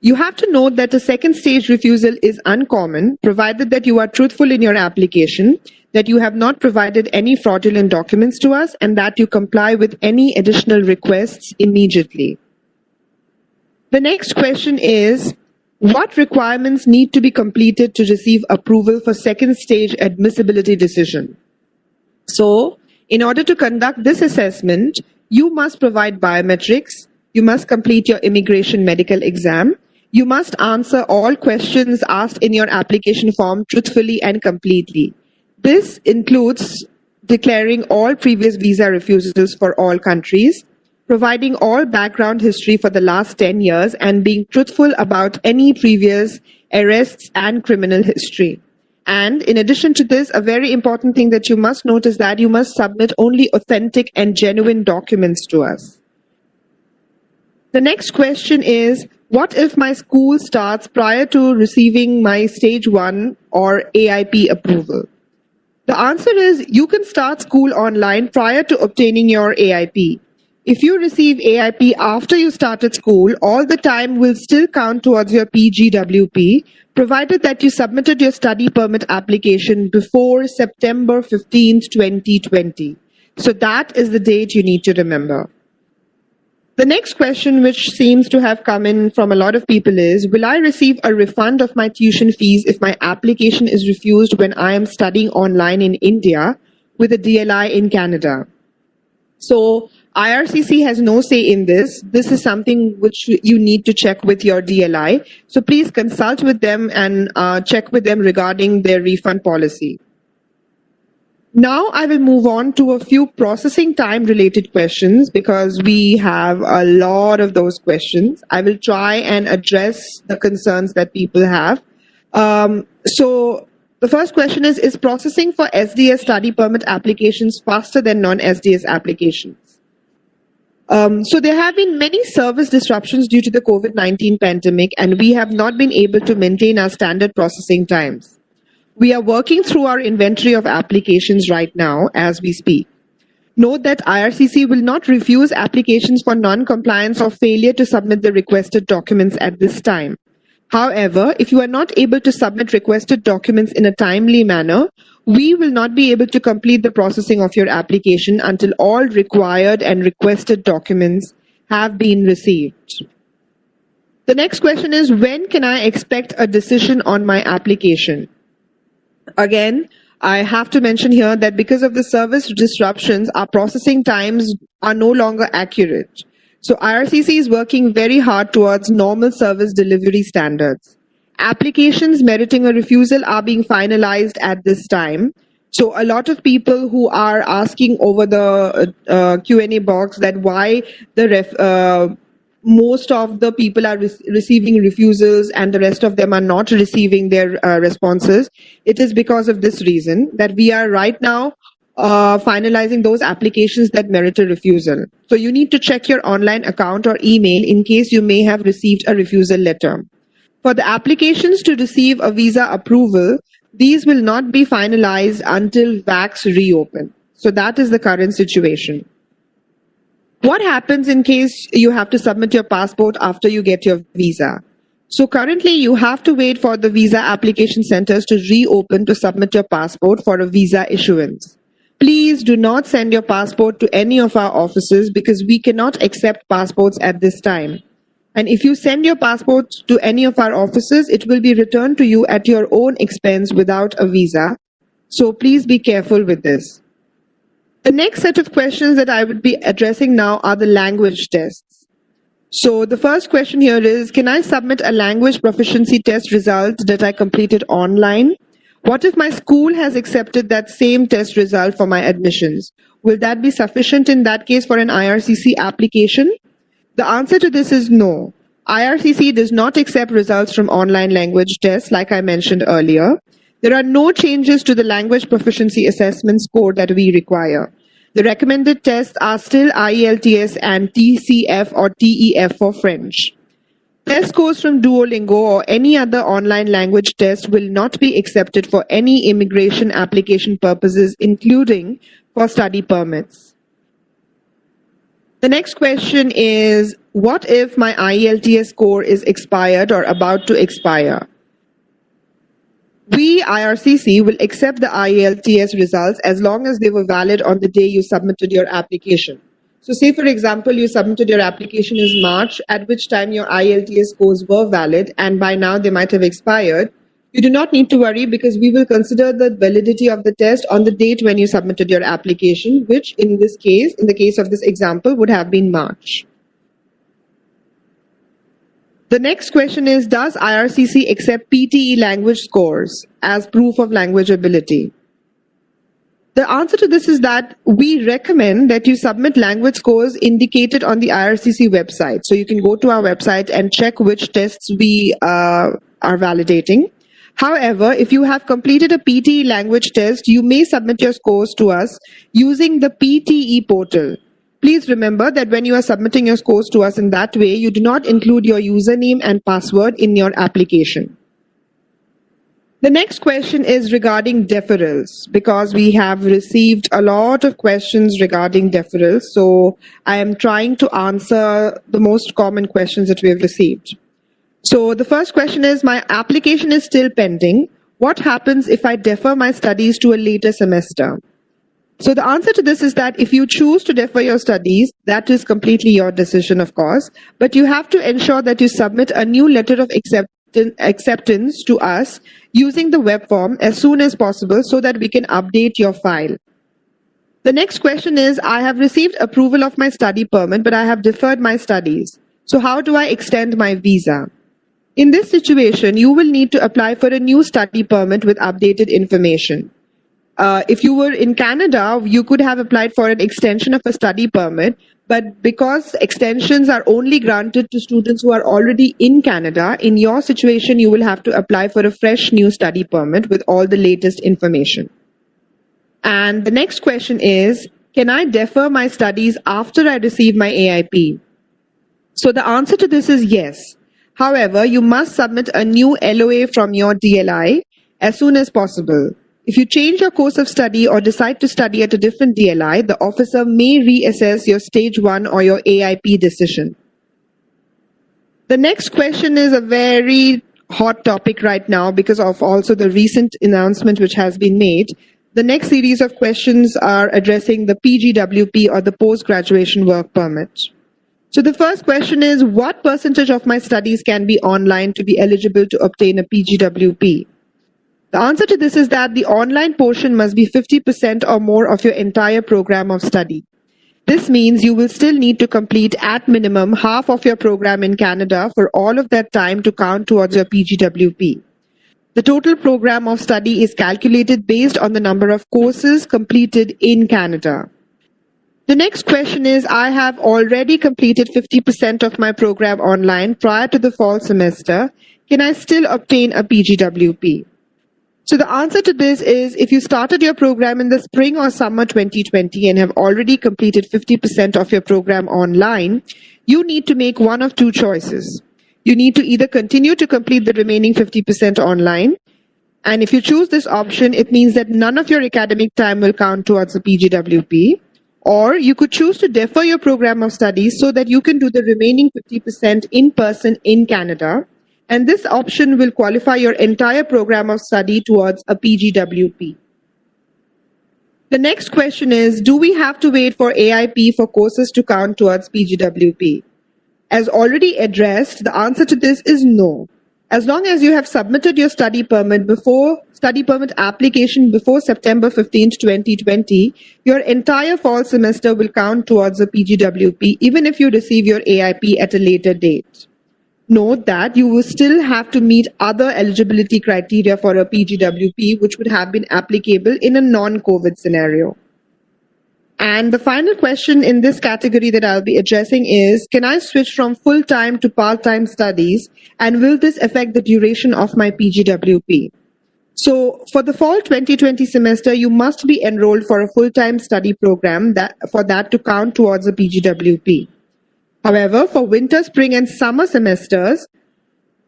You have to note that a second stage refusal is uncommon, provided that you are truthful in your application, that you have not provided any fraudulent documents to us, and that you comply with any additional requests immediately. The next question is, what requirements need to be completed to receive approval for second stage admissibility decision? So, in order to conduct this assessment, you must provide biometrics, you must complete your immigration medical exam, you must answer all questions asked in your application form truthfully and completely. This includes declaring all previous visa refusals for all countries, providing all background history for the last 10 years, and being truthful about any previous arrests and criminal history. And in addition to this, a very important thing that you must note is that you must submit only authentic and genuine documents to us. The next question is, what if my school starts prior to receiving my stage 1 or AIP approval? The answer is, you can start school online prior to obtaining your AIP. If you receive AIP after you started school, all the time will still count towards your PGWP, provided that you submitted your study permit application before September 15th, 2020. So that is the date you need to remember. The next question, which seems to have come in from a lot of people, is, will I receive a refund of my tuition fees if my application is refused when I am studying online in India with a DLI in Canada? So IRCC has no say in this. This is something which you need to check with your DLI. So please consult with them and check with them regarding their refund policy. Now I will move on to a few processing time related questions because we have a lot of those questions. I will try and address the concerns that people have. So the first question is processing for SDS study permit applications faster than non-SDS applications? So there have been many service disruptions due to the COVID-19 pandemic, and we have not been able to maintain our standard processing times. We are working through our inventory of applications right now as we speak. Note that IRCC will not refuse applications for non-compliance or failure to submit the requested documents at this time. However, if you are not able to submit requested documents in a timely manner, we will not be able to complete the processing of your application until all required and requested documents have been received. The next question is, when can I expect a decision on my application? Again, I have to mention here that because of the service disruptions, our processing times are no longer accurate. So IRCC is working very hard towards normal service delivery standards. Applications meriting a refusal are being finalized at this time. So a lot of people who are asking over the Q&A box that why the most of the people are receiving refusals and the rest of them are not receiving their responses. It is because of this reason that we are right now finalizing those applications that merit a refusal. So you need to check your online account or email in case you may have received a refusal letter. For the applications to receive a visa approval, these will not be finalized until VACs reopen. So that is the current situation. What happens in case you have to submit your passport after you get your visa? So currently you have to wait for the visa application centers to reopen to submit your passport for a visa issuance. Please do not send your passport to any of our offices because we cannot accept passports at this time. And if you send your passport to any of our offices, it will be returned to you at your own expense without a visa. So please be careful with this. The next set of questions that I would be addressing now are the language tests. So the first question here is, can I submit a language proficiency test result that I completed online? What if my school has accepted that same test result for my admissions? Will that be sufficient in that case for an IRCC application? The answer to this is no. IRCC does not accept results from online language tests like I mentioned earlier. There are no changes to the language proficiency assessment score that we require. The recommended tests are still IELTS and TCF or TEF for French. Test scores from Duolingo or any other online language test will not be accepted for any immigration application purposes, including for study permits. The next question is, what if my IELTS score is expired or about to expire? We, IRCC, will accept the IELTS results as long as they were valid on the day you submitted your application. So say, for example, you submitted your application in March, at which time your IELTS scores were valid, and by now they might have expired. You do not need to worry because we will consider the validity of the test on the date when you submitted your application, which in this case, in the case of this example, would have been March. The next question is, does IRCC accept PTE language scores as proof of language ability? The answer to this is that we recommend that you submit language scores indicated on the IRCC website. So you can go to our website and check which tests we are validating. However, if you have completed a PTE language test, you may submit your scores to us using the PTE portal. Please remember that when you are submitting your scores to us in that way, you do not include your username and password in your application. The next question is regarding deferrals, because we have received a lot of questions regarding deferrals. So I am trying to answer the most common questions that we have received. So the first question is, my application is still pending. What happens if I defer my studies to a later semester? So the answer to this is that if you choose to defer your studies, that is completely your decision, of course, but you have to ensure that you submit a new letter of acceptance to us using the web form as soon as possible so that we can update your file. The next question is, I have received approval of my study permit, but I have deferred my studies. So how do I extend my visa? In this situation, you will need to apply for a new study permit with updated information. If you were in Canada, you could have applied for an extension of a study permit, but because extensions are only granted to students who are already in Canada, in your situation, you will have to apply for a fresh new study permit with all the latest information. And the next question is, can I defer my studies after I receive my AIP? So the answer to this is yes. However, you must submit a new LOA from your DLI as soon as possible. If you change your course of study or decide to study at a different DLI, the officer may reassess your stage 1 or your AIP decision. The next question is a very hot topic right now because of also the recent announcement which has been made. The next series of questions are addressing the PGWP or the post-graduation work permit. So the first question is, what percentage of my studies can be online to be eligible to obtain a PGWP? The answer to this is that the online portion must be 50% or more of your entire program of study. This means you will still need to complete at minimum half of your program in Canada for all of that time to count towards your PGWP. The total program of study is calculated based on the number of courses completed in Canada. The next question is, I have already completed 50% of my program online prior to the fall semester. Can I still obtain a PGWP? So the answer to this is, if you started your program in the spring or summer 2020 and have already completed 50% of your program online, you need to make one of two choices. You need to either continue to complete the remaining 50% online, and if you choose this option, it means that none of your academic time will count towards the PGWP, or you could choose to defer your program of studies so that you can do the remaining 50% in person in Canada, and this option will qualify your entire program of study towards a PGWP. The next question is, do we have to wait for AIP for courses to count towards PGWP? As already addressed, the answer to this is no. As long as you have submitted your study permit application before September 15, 2020, your entire fall semester will count towards a PGWP, even if you receive your AIP at a later date. Note that you will still have to meet other eligibility criteria for a PGWP, which would have been applicable in a non-COVID scenario. And the final question in this category that I'll be addressing is, can I switch from full-time to part-time studies, and will this affect the duration of my PGWP? So for the fall 2020 semester, you must be enrolled for a full-time study program for that to count towards a PGWP. However, for winter, spring, and summer semesters,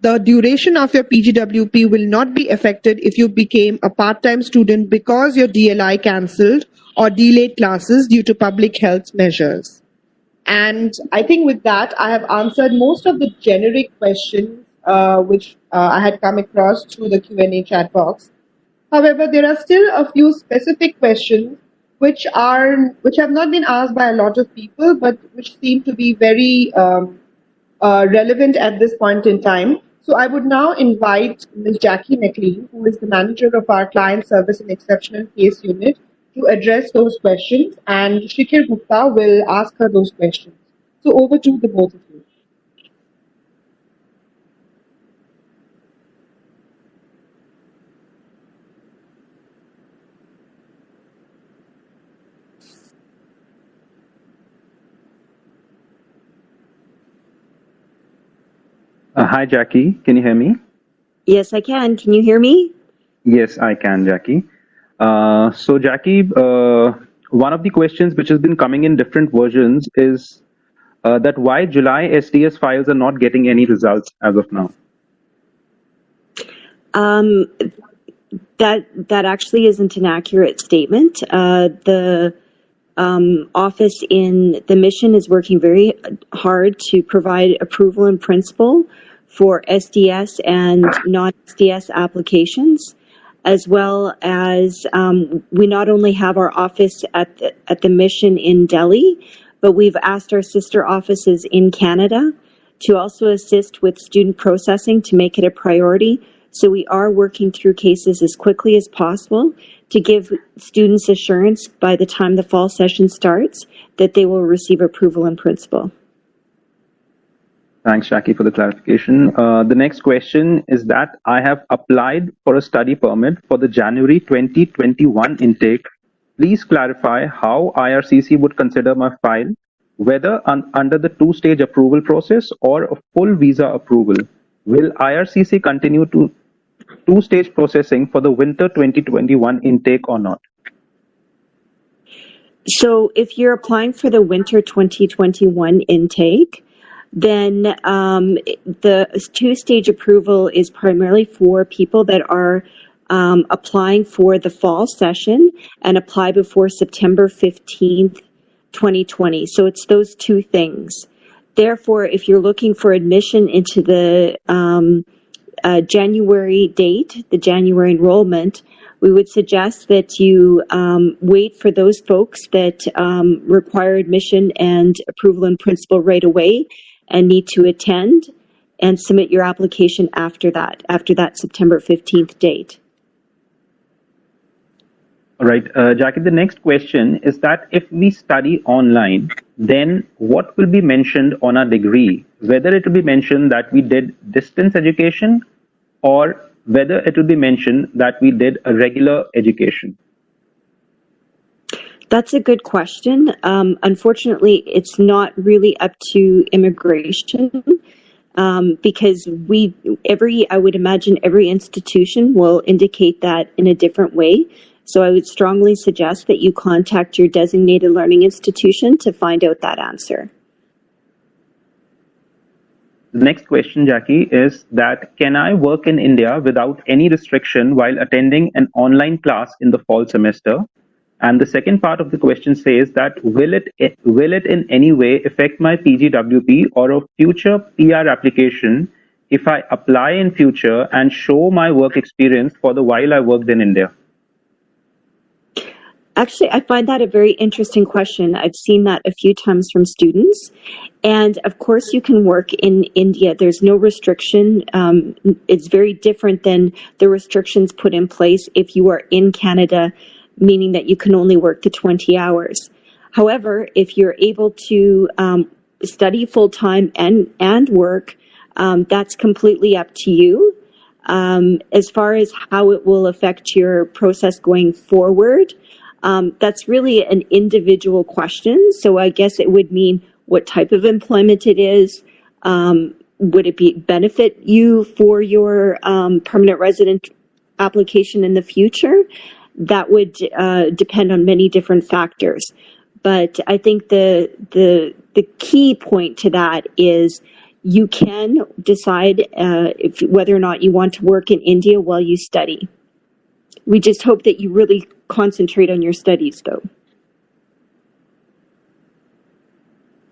the duration of your PGWP will not be affected if you became a part-time student because your DLI cancelled or delayed classes due to public health measures. And I think with that, I have answered most of the generic questions which I had come across through the Q&A chat box. However, there are still a few specific questions which have not been asked by a lot of people, but which seem to be very relevant at this point in time. So I would now invite Ms. Jackie McLean, who is the manager of our Client Service and Exceptional Case Unit, to address those questions, and Shikhar Gupta will ask her those questions. So over to the both of you. Hi, Jackie. Can you hear me? Yes, I can. Can you hear me? Yes, I can, Jackie. So, Jackie, one of the questions which has been coming in different versions is that why July SDS files are not getting any results as of now. That actually isn't an accurate statement. The office in the mission is working very hard to provide approval in principle for SDS and non-SDS applications, as well as we not only have our office at the mission in Delhi, but we've asked our sister offices in Canada to also assist with student processing to make it a priority. So we are working through cases as quickly as possible to give students assurance by the time the fall session starts that they will receive approval in principle. Thanks, Jackie, for the clarification. The next question is that I have applied for a study permit for the January 2021 intake. Please clarify how IRCC would consider my file, whether under the two-stage approval process or a full visa approval. Will IRCC continue to two-stage processing for the winter 2021 intake or not? So if you're applying for the winter 2021 intake, then the two-stage approval is primarily for people that are applying for the fall session and apply before September 15th, 2020. So it's those two things. Therefore, if you're looking for admission into the January date, the January enrollment, we would suggest that you wait for those folks that require admission and approval in principle right away and need to attend, and submit your application after that September 15th date. All right, Jackie, the next question is that if we study online, then what will be mentioned on our degree? Whether it will be mentioned that we did distance education or whether it will be mentioned that we did a regular education? That's a good question. Unfortunately, it's not really up to immigration because I would imagine every institution will indicate that in a different way. So I would strongly suggest that you contact your designated learning institution to find out that answer. The next question, Jackie, is that can I work in India without any restriction while attending an online class in the fall semester? And the second part of the question says that will it in any way affect my PGWP or a future PR application if I apply in future and show my work experience for the while I worked in India? Actually, I find that a very interesting question. I've seen that a few times from students. And of course, you can work in India. There's no restriction. It's very different than the restrictions put in place if you are in Canada, meaning that you can only work the 20 hours. However, if you're able to study full-time and work, that's completely up to you. As far as how it will affect your process going forward, that's really an individual question. So I guess it would mean what type of employment it is. Would it benefit you for your permanent resident application in the future? That would depend on many different factors. But I think the key point to that is you can decide whether or not you want to work in India while you study. We just hope that you really concentrate on your studies, though.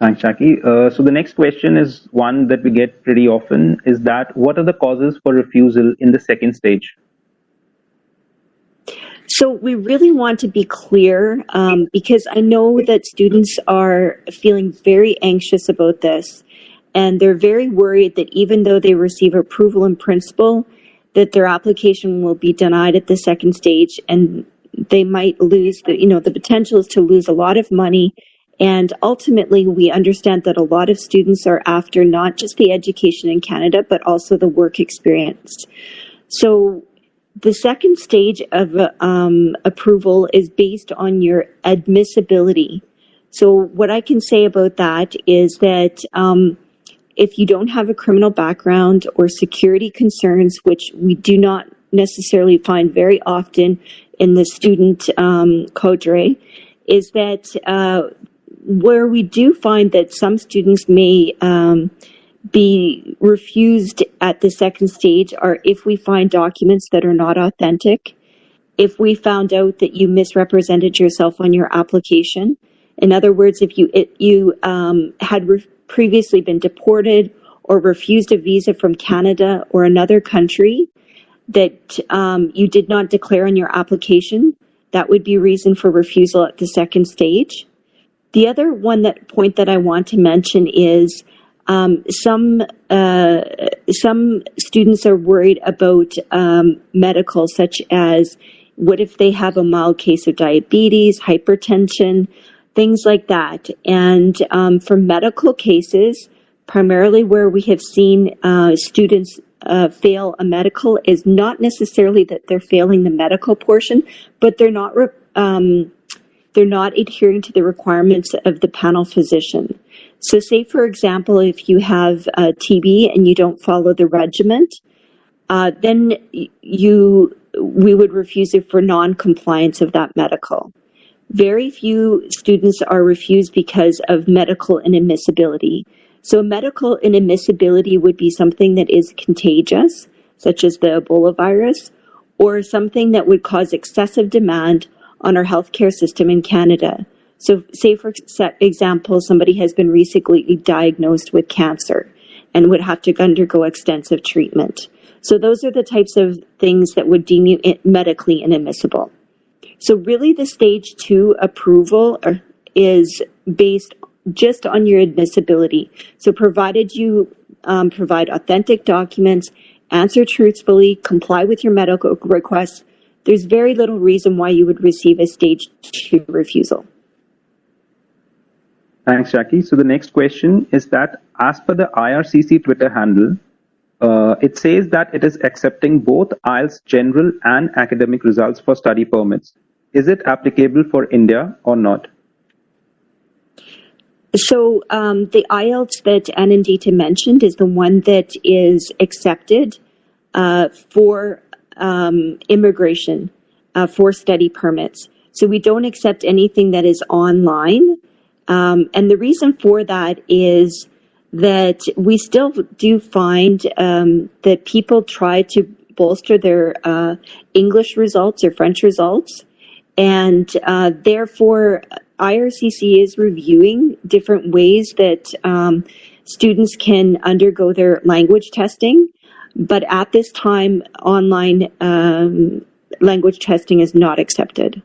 Thanks, Jackie. So the next question is one that we get pretty often, is that what are the causes for refusal in the second stage? So we really want to be clear because I know that students are feeling very anxious about this, and they're very worried that even though they receive approval in principle, that their application will be denied at the second stage, and they might lose the potential is to lose a lot of money. And ultimately, we understand that a lot of students are after not just the education in Canada, but also the work experience. So the second stage of approval is based on your admissibility. So what I can say about that is that if you don't have a criminal background or security concerns, which we do not necessarily find very often in the student cadre, is that where we do find that some students may be refused at the second stage are if we find documents that are not authentic, if we found out that you misrepresented yourself on your application. In other words, if you had previously been deported or refused a visa from Canada or another country that you did not declare on your application, that would be reason for refusal at the second stage. The other point that I want to mention is some students are worried about medical, such as what if they have a mild case of diabetes, hypertension, things like that. And for medical cases, primarily where we have seen students fail a medical is not necessarily that they're failing the medical portion, but they're not adhering to the requirements of the panel physician. So say, for example, if you have TB and you don't follow the regimen, then we would refuse it for non-compliance of that medical. Very few students are refused because of medical inadmissibility. So medical inadmissibility would be something that is contagious, such as the Ebola virus, or something that would cause excessive demand on our healthcare system in Canada. So say, for example, somebody has been recently diagnosed with cancer and would have to undergo extensive treatment. So those are the types of things that would deem you medically inadmissible. So really the stage 2 approval is based just on your admissibility. So provided you provide authentic documents, answer truthfully, comply with your medical requests, there's very little reason why you would receive a stage 2 refusal. Thanks, Jackie. So the next question is that as per the IRCC Twitter handle, it says that it is accepting both IELTS general and academic results for study permits. Is it applicable for India or not? So the IELTS that Anandita mentioned is the one that is accepted for immigration for study permits. So we don't accept anything that is online. And the reason for that is that we still do find that people try to bolster their English results or French results. And therefore, IRCC is reviewing different ways that students can undergo their language testing. But at this time, online language testing is not accepted.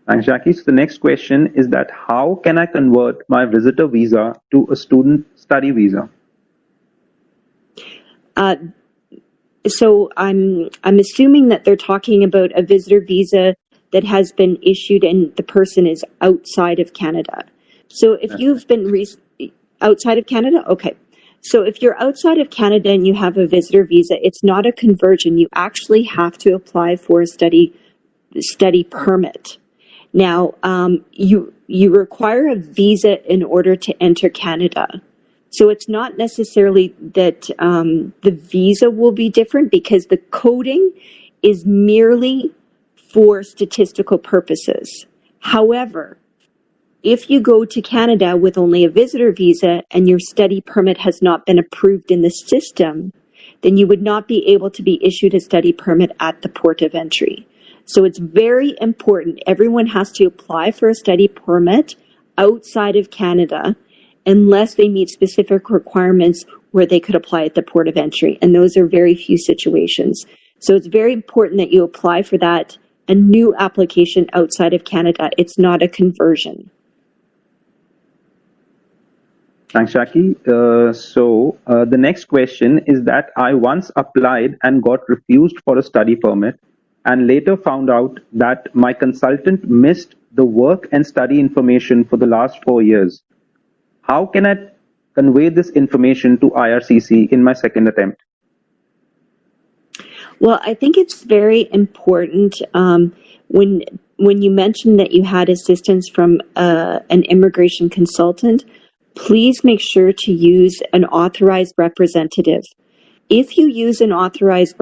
Thanks, Jackie. So the next question is that how can I convert my visitor visa to a student study visa? So I'm assuming that they're talking about a visitor visa that has been issued and the person is outside of Canada. So if you've been outside of Canada, okay. So if you're outside of Canada and you have a visitor visa, it's not a conversion. You actually have to apply for a study permit. Now, you require a visa in order to enter Canada. So it's not necessarily that the visa will be different because the coding is merely for statistical purposes. However, if you go to Canada with only a visitor visa and your study permit has not been approved in the system, then you would not be able to be issued a study permit at the port of entry. So it's very important. Everyone has to apply for a study permit outside of Canada unless they meet specific requirements where they could apply at the port of entry. And those are very few situations. So it's very important that you apply for that, a new application outside of Canada. It's not a conversion. Thanks, Jackie. The next question is that I once applied and got refused for a study permit and later found out that my consultant missed the work and study information for the last 4 years. How can I convey this information to IRCC in my second attempt? Well, I think it's very important when you mentioned that you had assistance from an immigration consultant. please make sure to use an authorized representative. If you use an authorized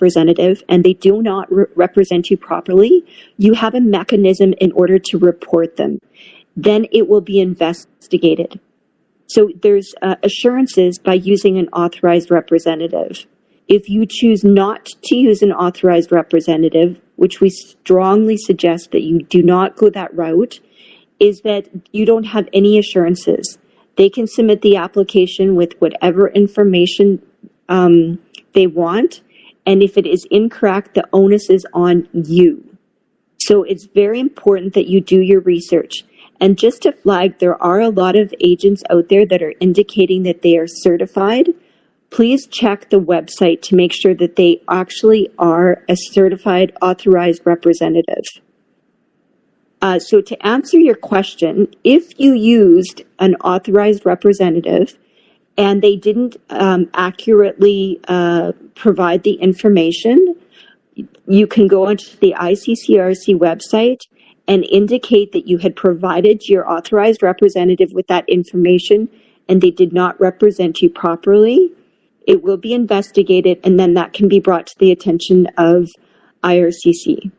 representative and they do not represent you properly, you have a mechanism in order to report them. Then it will be investigated. So there's assurances by using an authorized representative. If you choose not to use an authorized representative, which we strongly suggest that you do not go that route, is that you don't have any assurances. They can submit the application with whatever information they want, and if it is incorrect, the onus is on you. So it's very important that you do your research. And just to flag, there are a lot of agents out there that are indicating that they are certified. Please check the website to make sure that they actually are a certified authorized representative. So to answer your question, if you used an authorized representative and they didn't accurately provide the information, you can go onto the ICCRC website and indicate that you had provided your authorized representative with that information and they did not represent you properly. It will be investigated, and then that can be brought to the attention of IRCC.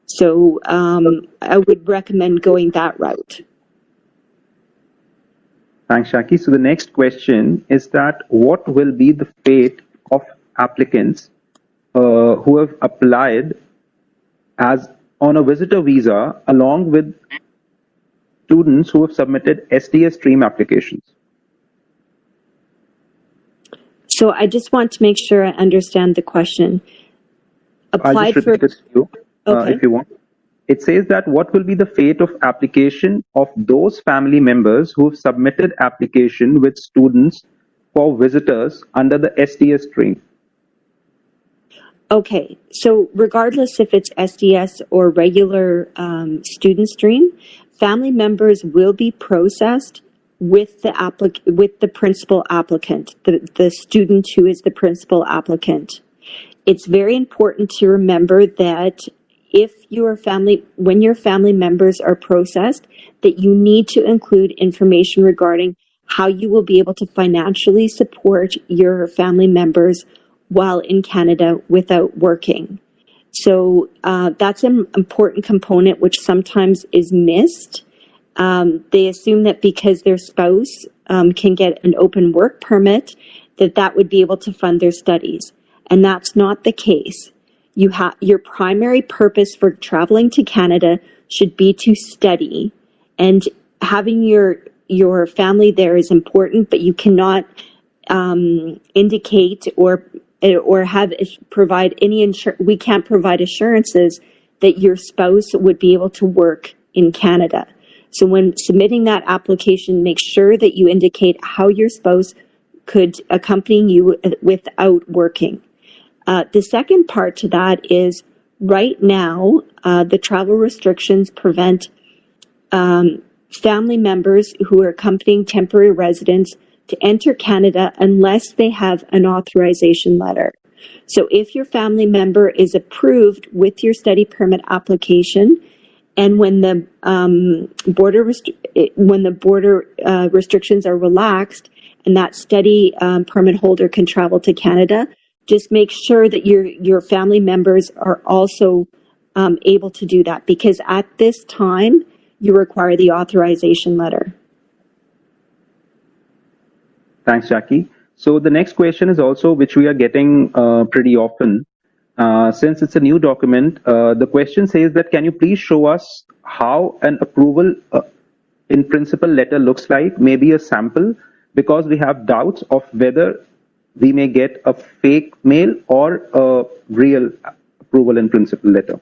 So I would recommend going that route. Thanks, Shaki. So the next question is that what will be the fate of applicants who have applied as on a visitor visa along with students who have submitted SDS stream applications? So I just want to make sure I understand the question. I'll just repeat it to you if you want. It says that what will be the fate of application of those family members who have submitted application with students for visitors under the SDS stream? Okay, so regardless if it's SDS or regular student stream, family members will be processed with the principal applicant, the student who is the principal applicant. It's very important to remember that when your family members are processed, that you need to include information regarding how you will be able to financially support your family members while in Canada without working. So that's an important component which sometimes is missed. They assume that because their spouse can get an open work permit, that would be able to fund their studies. And that's not the case. Your primary purpose for traveling to Canada should be to study, and having your family there is important, but you cannot indicate or provide any we can't provide assurances that your spouse would be able to work in Canada. So when submitting that application, make sure that you indicate how your spouse could accompany you without working. The second part to that is right now, the travel restrictions prevent family members who are accompanying temporary residents to enter Canada unless they have an authorization letter. So if your family member is approved with your study permit application, and when the border restrictions are relaxed and that study permit holder can travel to Canada, just make sure that your family members are also able to do that, because at this time you require the authorization letter. Thanks, Jackie. So the next question is also which we are getting pretty often. Since it's a new document, the question says that can you please show us how an approval in principle letter looks like, maybe a sample, because we have doubts of whether we may get a fake mail or a real approval in principle letter.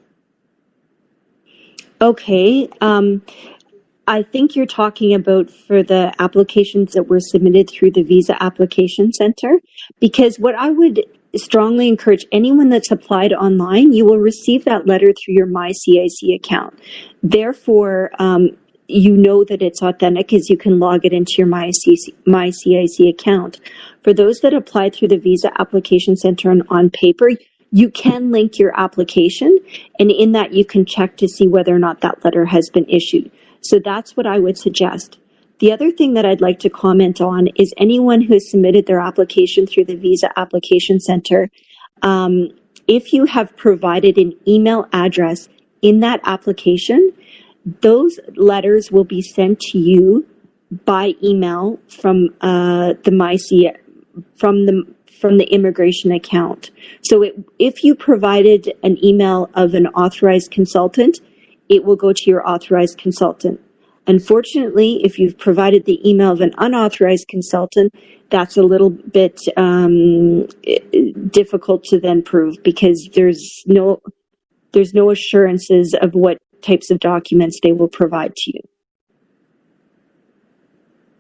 Okay. I think you're talking about for the applications that were submitted through the Visa Application Center, because what I would strongly encourage anyone that's applied online, you will receive that letter through your MyCIC account. Therefore, you know that it's authentic as you can log it into your MyCIC account. For those that applied through the Visa Application Center and on paper, you can link your application, and in that you can check to see whether or not that letter has been issued. So that's what I would suggest. The other thing that I'd like to comment on is anyone who has submitted their application through the Visa Application Center, if you have provided an email address in that application, those letters will be sent to you by email from from the immigration account. So if you provided an email of an authorized consultant, it will go to your authorized consultant. Unfortunately, if you've provided the email of an unauthorized consultant, that's a little bit difficult to then prove because there's no assurances of what types of documents they will provide to you.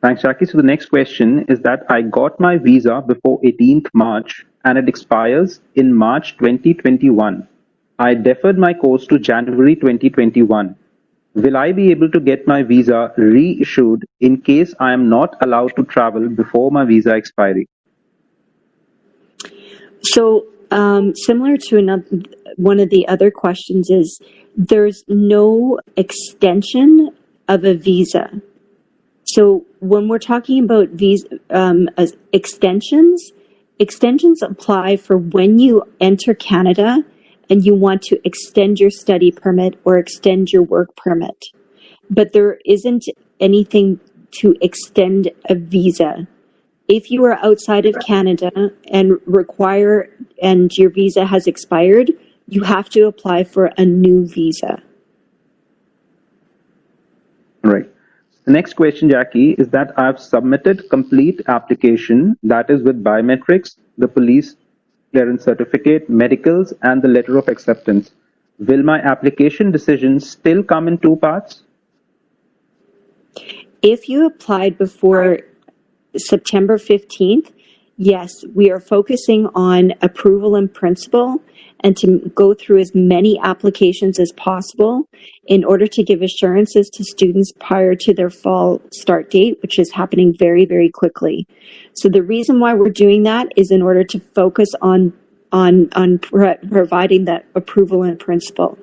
Thanks, Jackie. So the next question is that I got my visa before 18th March and it expires in March 2021. I deferred my course to January 2021. Will I be able to get my visa reissued in case I am not allowed to travel before my visa expiry? So similar to one of the other questions is there's no extension of a visa. So when we're talking about visa extensions apply for when you enter Canada and you want to extend your study permit or extend your work permit. But there isn't anything to extend a visa. If you are outside of Canada and your visa has expired, you have to apply for a new visa. Right. The next question, Jackie, is that I've submitted complete application that is with biometrics, the police clearance certificate, medicals, and the letter of acceptance. Will my application decision still come in two parts? If you applied before September 15th, yes, we are focusing on approval in principle and to go through as many applications as possible in order to give assurances to students prior to their fall start date, which is happening very, very quickly. So the reason why we're doing that is in order to focus on providing that approval in principle.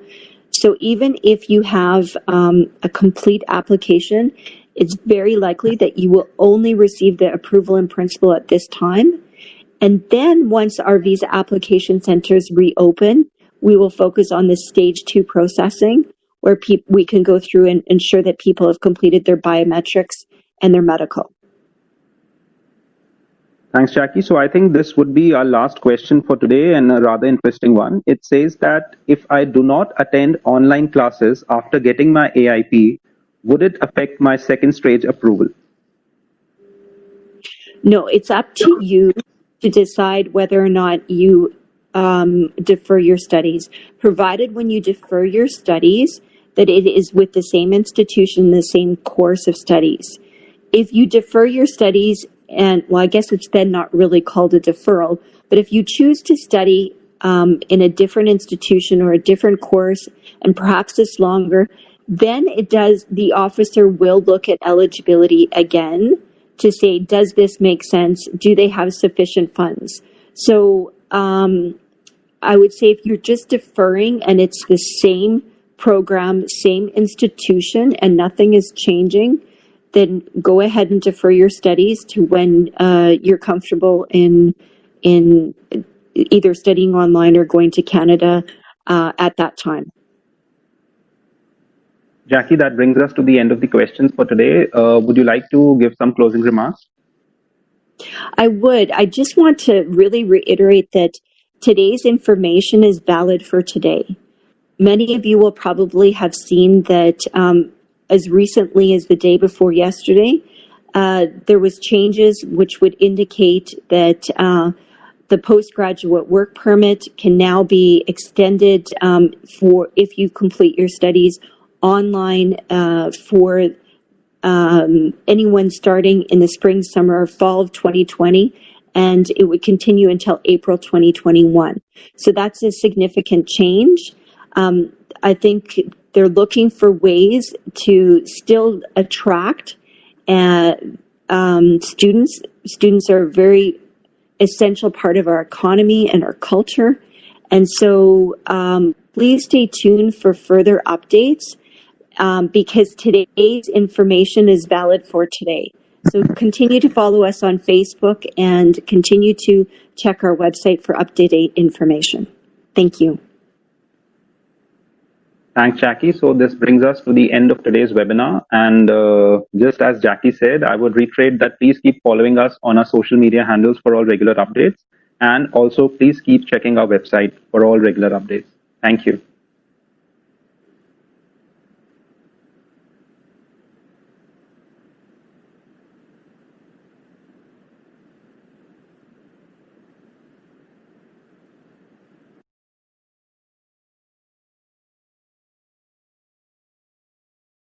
So even if you have a complete application, it's very likely that you will only receive the approval in principle at this time. And then once our visa application centers reopen, we will focus on the stage 2 processing, where we can go through and ensure that people have completed their biometrics and their medical. Thanks, Jackie. So I think this would be our last question for today and a rather interesting one. It says that if I do not attend online classes after getting my AIP, would it affect my second stage approval? No, it's up to you to decide whether or not you defer your studies, provided when you defer your studies that it is with the same institution, the same course of studies. If you defer your studies, and well, I guess it's then not really called a deferral, but if you choose to study in a different institution or a different course, and perhaps it's longer, then the officer will look at eligibility again to say, does this make sense? Do they have sufficient funds? So I would say if you're just deferring and it's the same program, same institution, and nothing is changing, then go ahead and defer your studies to when you're comfortable in either studying online or going to Canada at that time. Jackie, that brings us to the end of the questions for today. Would you like to give some closing remarks? I would. I just want to really reiterate that today's information is valid for today. Many of you will probably have seen that as recently as the day before yesterday, there was changes which would indicate that the postgraduate work permit can now be extended for if you complete your studies online for anyone starting in the spring, summer, or fall of 2020, and it would continue until April 2021. So that's a significant change. I think they're looking for ways to still attract students. Students are a very essential part of our economy and our culture. And so please stay tuned for further updates. because today's information is valid for today. So continue to follow us on Facebook and continue to check our website for up-to-date information. Thank you. Thanks, Jackie. So this brings us to the end of today's webinar. And just as Jackie said, I would reiterate that please keep following us on our social media handles for all regular updates. And also please keep checking our website for all regular updates. Thank you.